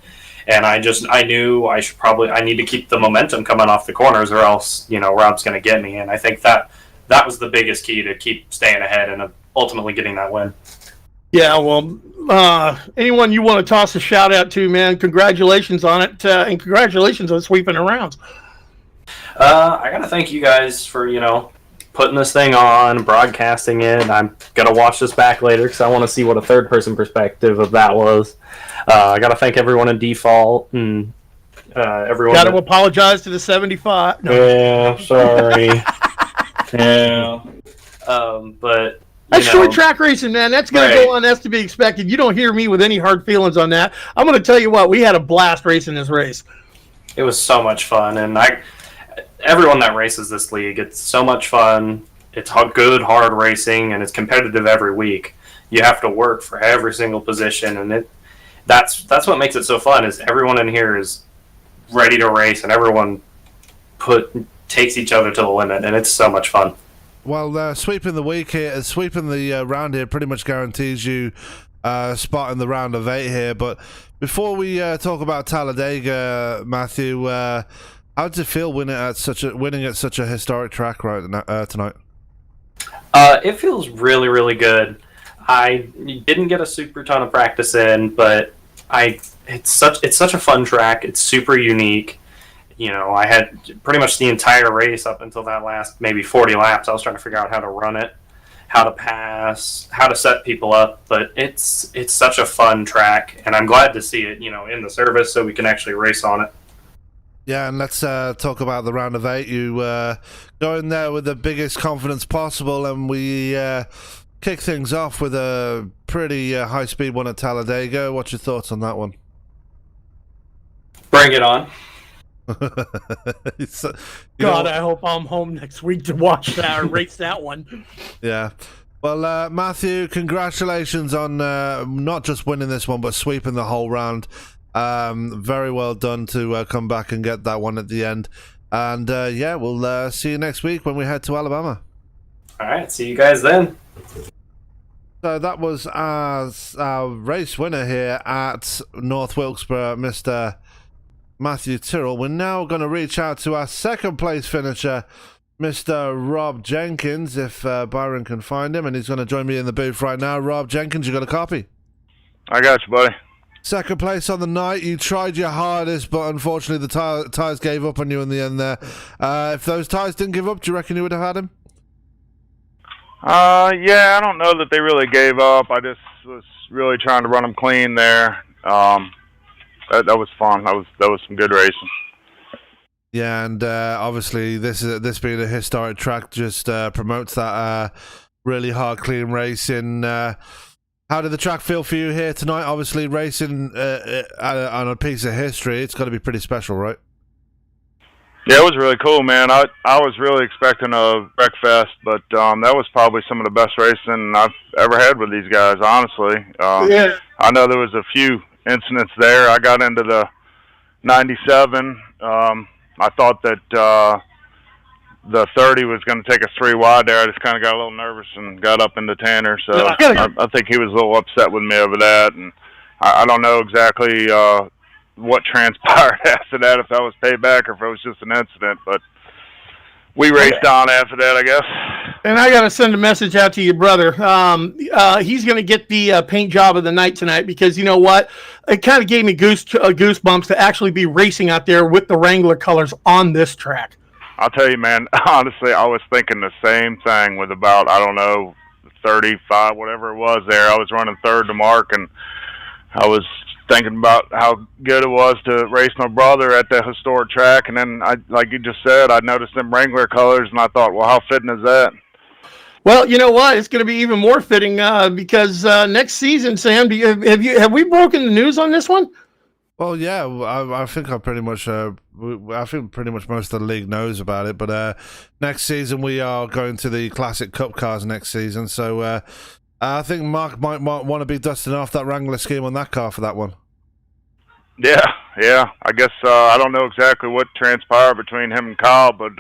And I knew I need to keep the momentum coming off the corners, or else Rob's going to get me. And I think that was the biggest key to keep staying ahead and ultimately getting that win. Yeah, well, anyone you want to toss a shout out to, man, congratulations on it, and congratulations on sweeping the rounds. I got to thank you guys for, putting this thing on, broadcasting it. I'm going to watch this back later because I want to see what a third-person perspective of that was. I got to thank everyone in default and everyone. Got to apologize to the 75. No. Yeah, sorry. Yeah. But... That's short track racing, man. That's going to go on. That's to be expected. You don't hear me with any hard feelings on that. I'm going to tell you what. We had a blast racing this race. It was so much fun, and everyone that races this league, it's so much fun. good, hard racing, and it's competitive every week. You have to work for every single position, and that's what makes it so fun. Is everyone in here is ready to race, and everyone takes each other to the limit, and it's so much fun. Well, sweeping the round here pretty much guarantees you a spot in the round of 8 here. But before we talk about Talladega, Matthew, how does it feel winning at such a historic track tonight? It feels really, really good. I didn't get a super ton of practice in, but it's such a fun track. It's super unique. I had pretty much the entire race up until that last maybe 40 laps. I was trying to figure out how to run it, how to pass, how to set people up. But it's such a fun track, and I'm glad to see it, in the service so we can actually race on it. Yeah, and let's talk about the round of 8. You go in there with the biggest confidence possible, and we kick things off with a pretty high-speed one at Talladega. What's your thoughts on that one? Bring it on. God, I hope I'm home next week to watch that or race that one. Yeah. Well, Matthew, congratulations on not just winning this one, but sweeping the whole round. Very well done to come back and get that one at the end. And we'll see you next week when we head to Alabama. All right, see you guys then. So that was our race winner here at North Wilkesboro, Mr. Matthew Terrell. We're now going to reach out to our second place finisher, Mr. Rob Jenkins, if Byron can find him, and he's going to join me in the booth right now. Rob Jenkins, you got a copy? I got you, buddy. Second place on the night. You tried your hardest, but unfortunately the tyres gave up on you in the end there. If those tyres didn't give up, do you reckon you would have had him? Yeah, I don't know that they really gave up. I just was really trying to run them clean there. That was fun. That was some good racing. Yeah, and obviously this being a historic track just promotes that really hard, clean racing. How did the track feel for you here tonight? Obviously, racing on a piece of history, it's got to be pretty special, right? Yeah, it was really cool, man. I was really expecting a wreckfest, but that was probably some of the best racing I've ever had with these guys, honestly. Yeah. I know there was a few incidents there. I got into the 97. I thought that the 30 was going to take us 3 wide there. I just kind of got a little nervous and got up into Tanner. So I think he was a little upset with me over that. And I don't know exactly what transpired after that, if that was payback or if it was just an incident. But we raced on after that, I guess. And I got to send a message out to your brother. He's going to get the paint job of the night tonight because you know what? It kind of gave me goosebumps to actually be racing out there with the Wrangler colors on this track. I'll tell you, man, honestly, I was thinking the same thing with about, I don't know, 35, whatever it was there. I was running third to Mark, and I was thinking about how good it was to race my brother at that historic track. And then, like you just said, I noticed them Wrangler colors, and I thought, well, how fitting is that? Well, you know what? It's going to be even more fitting because next season, Sam, have we broken the news on this one? Well, yeah, I think pretty much most of the league knows about it. But next season we are going to the Classic Cup cars next season, so I think Mark might want to be dusting off that Wrangler scheme on that car for that one. Yeah. I guess I don't know exactly what transpired between him and Kyle, but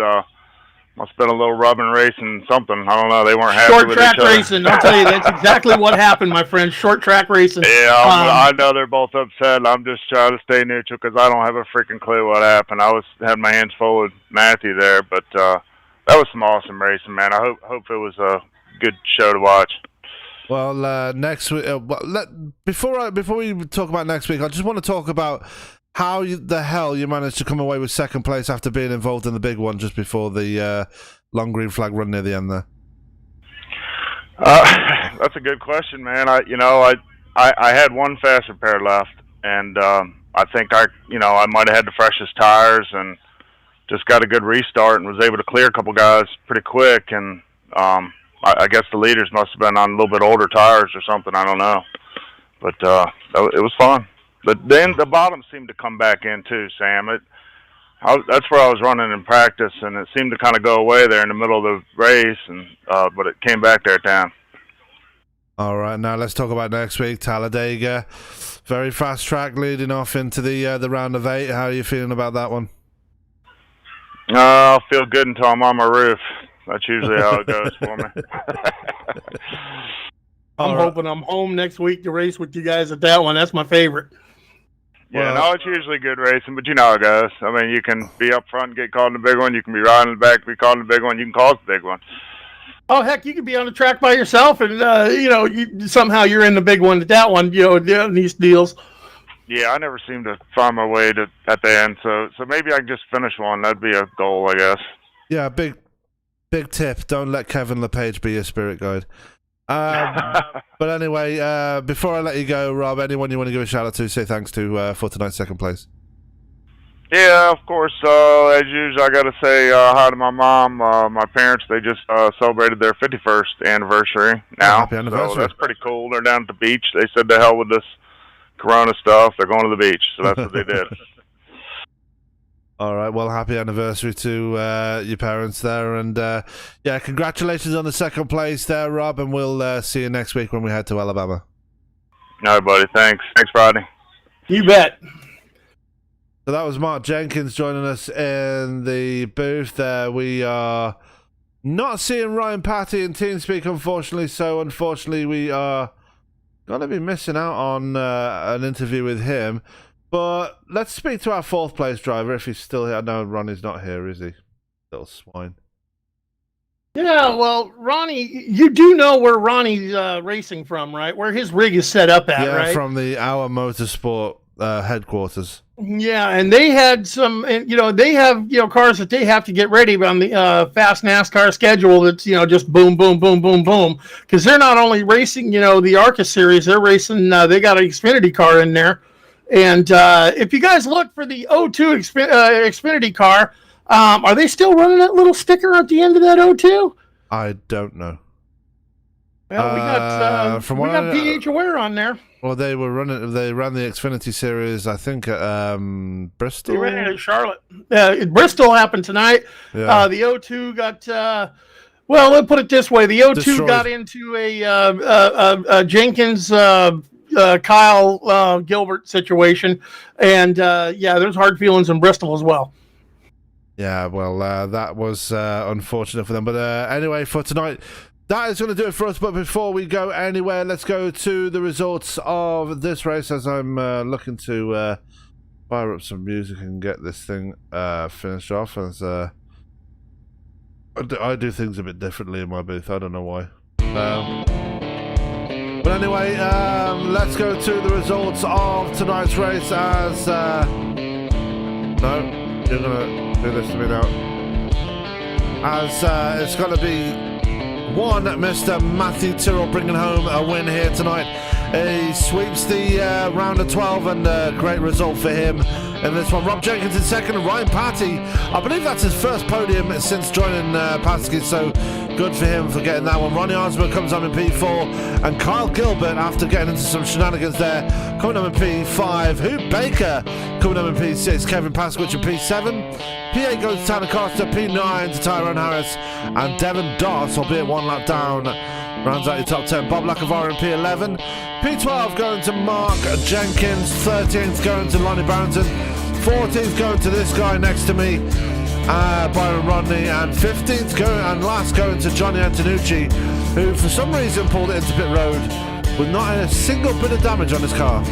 must have been a little rubbing racing something. I don't know. They weren't happy with each other. Short track racing. I'll tell you, that's exactly what happened, my friend. Short track racing. Yeah, I know they're both upset. I'm just trying to stay neutral because I don't have a freaking clue what happened. I had my hands full with Matthew there, but that was some awesome racing, man. I hope it was a good show to watch. Well, next week. Before we talk about next week, I just want to talk about how the hell you managed to come away with second place after being involved in the big one just before the long green flag run near the end there. That's a good question, man. I had one fast repair left, and I think I might have had the freshest tires and just got a good restart and was able to clear a couple guys pretty quick. And I guess the leaders must have been on a little bit older tires or something. I don't know, but it was fun. But then the bottom seemed to come back in too, Sam. that's where I was running in practice, and it seemed to kind of go away there in the middle of the race, and but it came back there at the end. All right, now let's talk about next week, Talladega. Very fast track leading off into the round of 8. How are you feeling about that one? I'll feel good until I'm on my roof. That's usually how it goes for me. I'm hoping I'm home next week to race with you guys at that one. That's my favorite. Yeah, no, it's usually good racing, but you know how it goes. I mean, you can be up front and get caught in the big one. You can be riding in the back, be caught in the big one. You can cause the big one. Oh, heck, you could be on the track by yourself, and, somehow you're in the big one at that one, these deals. Yeah, I never seem to find my way at the end, so maybe I can just finish one. That'd be a goal, I guess. Yeah, big tip. Don't let Kevin LePage be your spirit guide. But anyway, before I let you go, Rob, anyone you want to give a shout out to, say thanks to for tonight's second place. Yeah, of course. As usual, I got to say hi to my mom, my parents. They just celebrated their 51st anniversary now. Happy anniversary. So that's pretty cool. They're down at the beach. They said to hell with this Corona stuff. They're going to the beach. So that's what they did. All right, well, happy anniversary to your parents there. And, congratulations on the second place there, Rob, and we'll see you next week when we head to Alabama. All right, buddy. Thanks. Thanks, Friday. You bet. So that was Mark Jenkins joining us in the booth there. We are not seeing Ryan Patty in TeamSpeak, unfortunately, so unfortunately we are going to be missing out on an interview with him. But let's speak to our fourth place driver if he's still here. No, Ronnie's not here, is he? Little swine. Yeah, well, Ronnie, you do know where Ronnie's racing from, right? Where his rig is set up at, right? Yeah, from the Our Motorsport headquarters. Yeah, and they had some, they have, cars that they have to get ready on the fast NASCAR schedule that's, just boom, boom, boom, boom, boom. Because they're not only racing, the ARCA series, they're racing, they got an Xfinity car in there. And if you guys look for the O2 Xfinity car, are they still running that little sticker at the end of that O2? I don't know. Well, we got PH Aware on there. Well, they ran the Xfinity series, I think, at Bristol. They ran it at Charlotte. Bristol happened tonight. Yeah. The O2 got, well, let's put it this way. The O2 Destroyed. got into a Jenkins, Kyle Gilbert situation. And, there's hard feelings in Bristol as well. Yeah, well, that was unfortunate for them. But anyway, for tonight, that is going to do it for us. But before we go anywhere, let's go to the results of this race as I'm looking to fire up some music and get this thing finished off. As I do things a bit differently in my booth. I don't know why. But anyway, let's go to the results of tonight's race as... no, you're going to do this to me now. As it's going to be Mr. Matthew Terrell bringing home a win here tonight. He sweeps the round of 12 and a great result for him in this one. Rob Jenkins in second and Ryan Patty. I believe that's his first podium since joining Pasky, so good for him for getting that one. Ronnie Osborne comes on in P4 and Kyle Gilbert, after getting into some shenanigans there, coming on in P5. Hoop Baker coming on in P6. Kevin Pasquich in P7. P8 goes to Tanner Costa. P9 to Tyrone Harris. And Devin Doss, albeit one lap down, rounds out your top 10. Bob Lacavara in P11. P12 going to Mark Jenkins. 13th going to Lonnie Barrington. 14th going to this guy next to me, Byron Rodney. And 15th going and last going to Johnny Antonucci, who for some reason pulled it into pit road with not a single bit of damage on his car.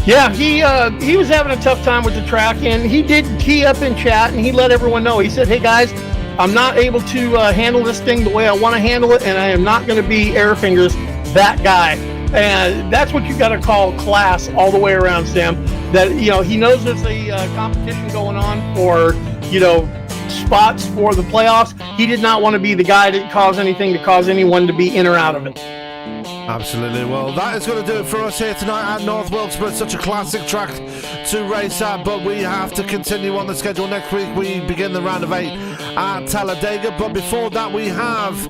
Yeah, he was having a tough time with the track, and he did key up in chat, and he let everyone know. He said, hey guys, I'm not able to handle this thing the way I want to handle it, and I am not going to be air fingers that guy. And that's what you got to call class all the way around, Sam. That, he knows there's a competition going on for, spots for the playoffs. He did not want to be the guy to cause anything to cause anyone to be in or out of it. Absolutely. Well, that is going to do it for us here tonight at North Wilkesboro. It's such a classic track to race at, but we have to continue on the schedule. Next week we begin the round of 8 at Talladega, but before that we have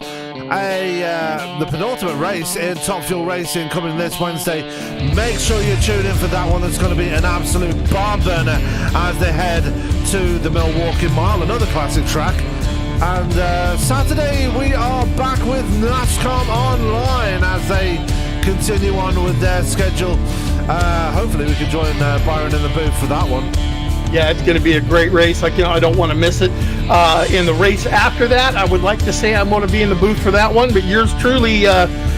the penultimate race in Top Fuel Racing coming this Wednesday. Make sure you tune in for that one. It's going to be an absolute barn burner as they head to the Milwaukee Mile, another classic track. And Saturday we are back with NASCAR Online as they continue on with their schedule. Hopefully we can join Byron in the booth for that one. Yeah, it's going to be a great race. I don't want to miss it. In the race after that, I would like to say I'm going to be in the booth for that one, but yours truly,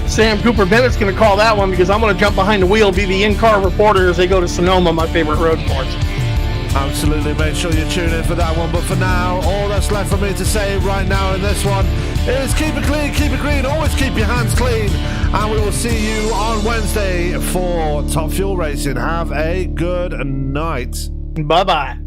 Sam Cooper Bennett's going to call that one because I'm going to jump behind the wheel, be the in-car reporter as they go to Sonoma, my favorite road course. Absolutely, make sure you tune in for that one. But for now, all that's left for me to say right now in this one is keep it clean, keep it green, always keep your hands clean. And we will see you on Wednesday for Top Fuel Racing. Have a good night. Bye-bye.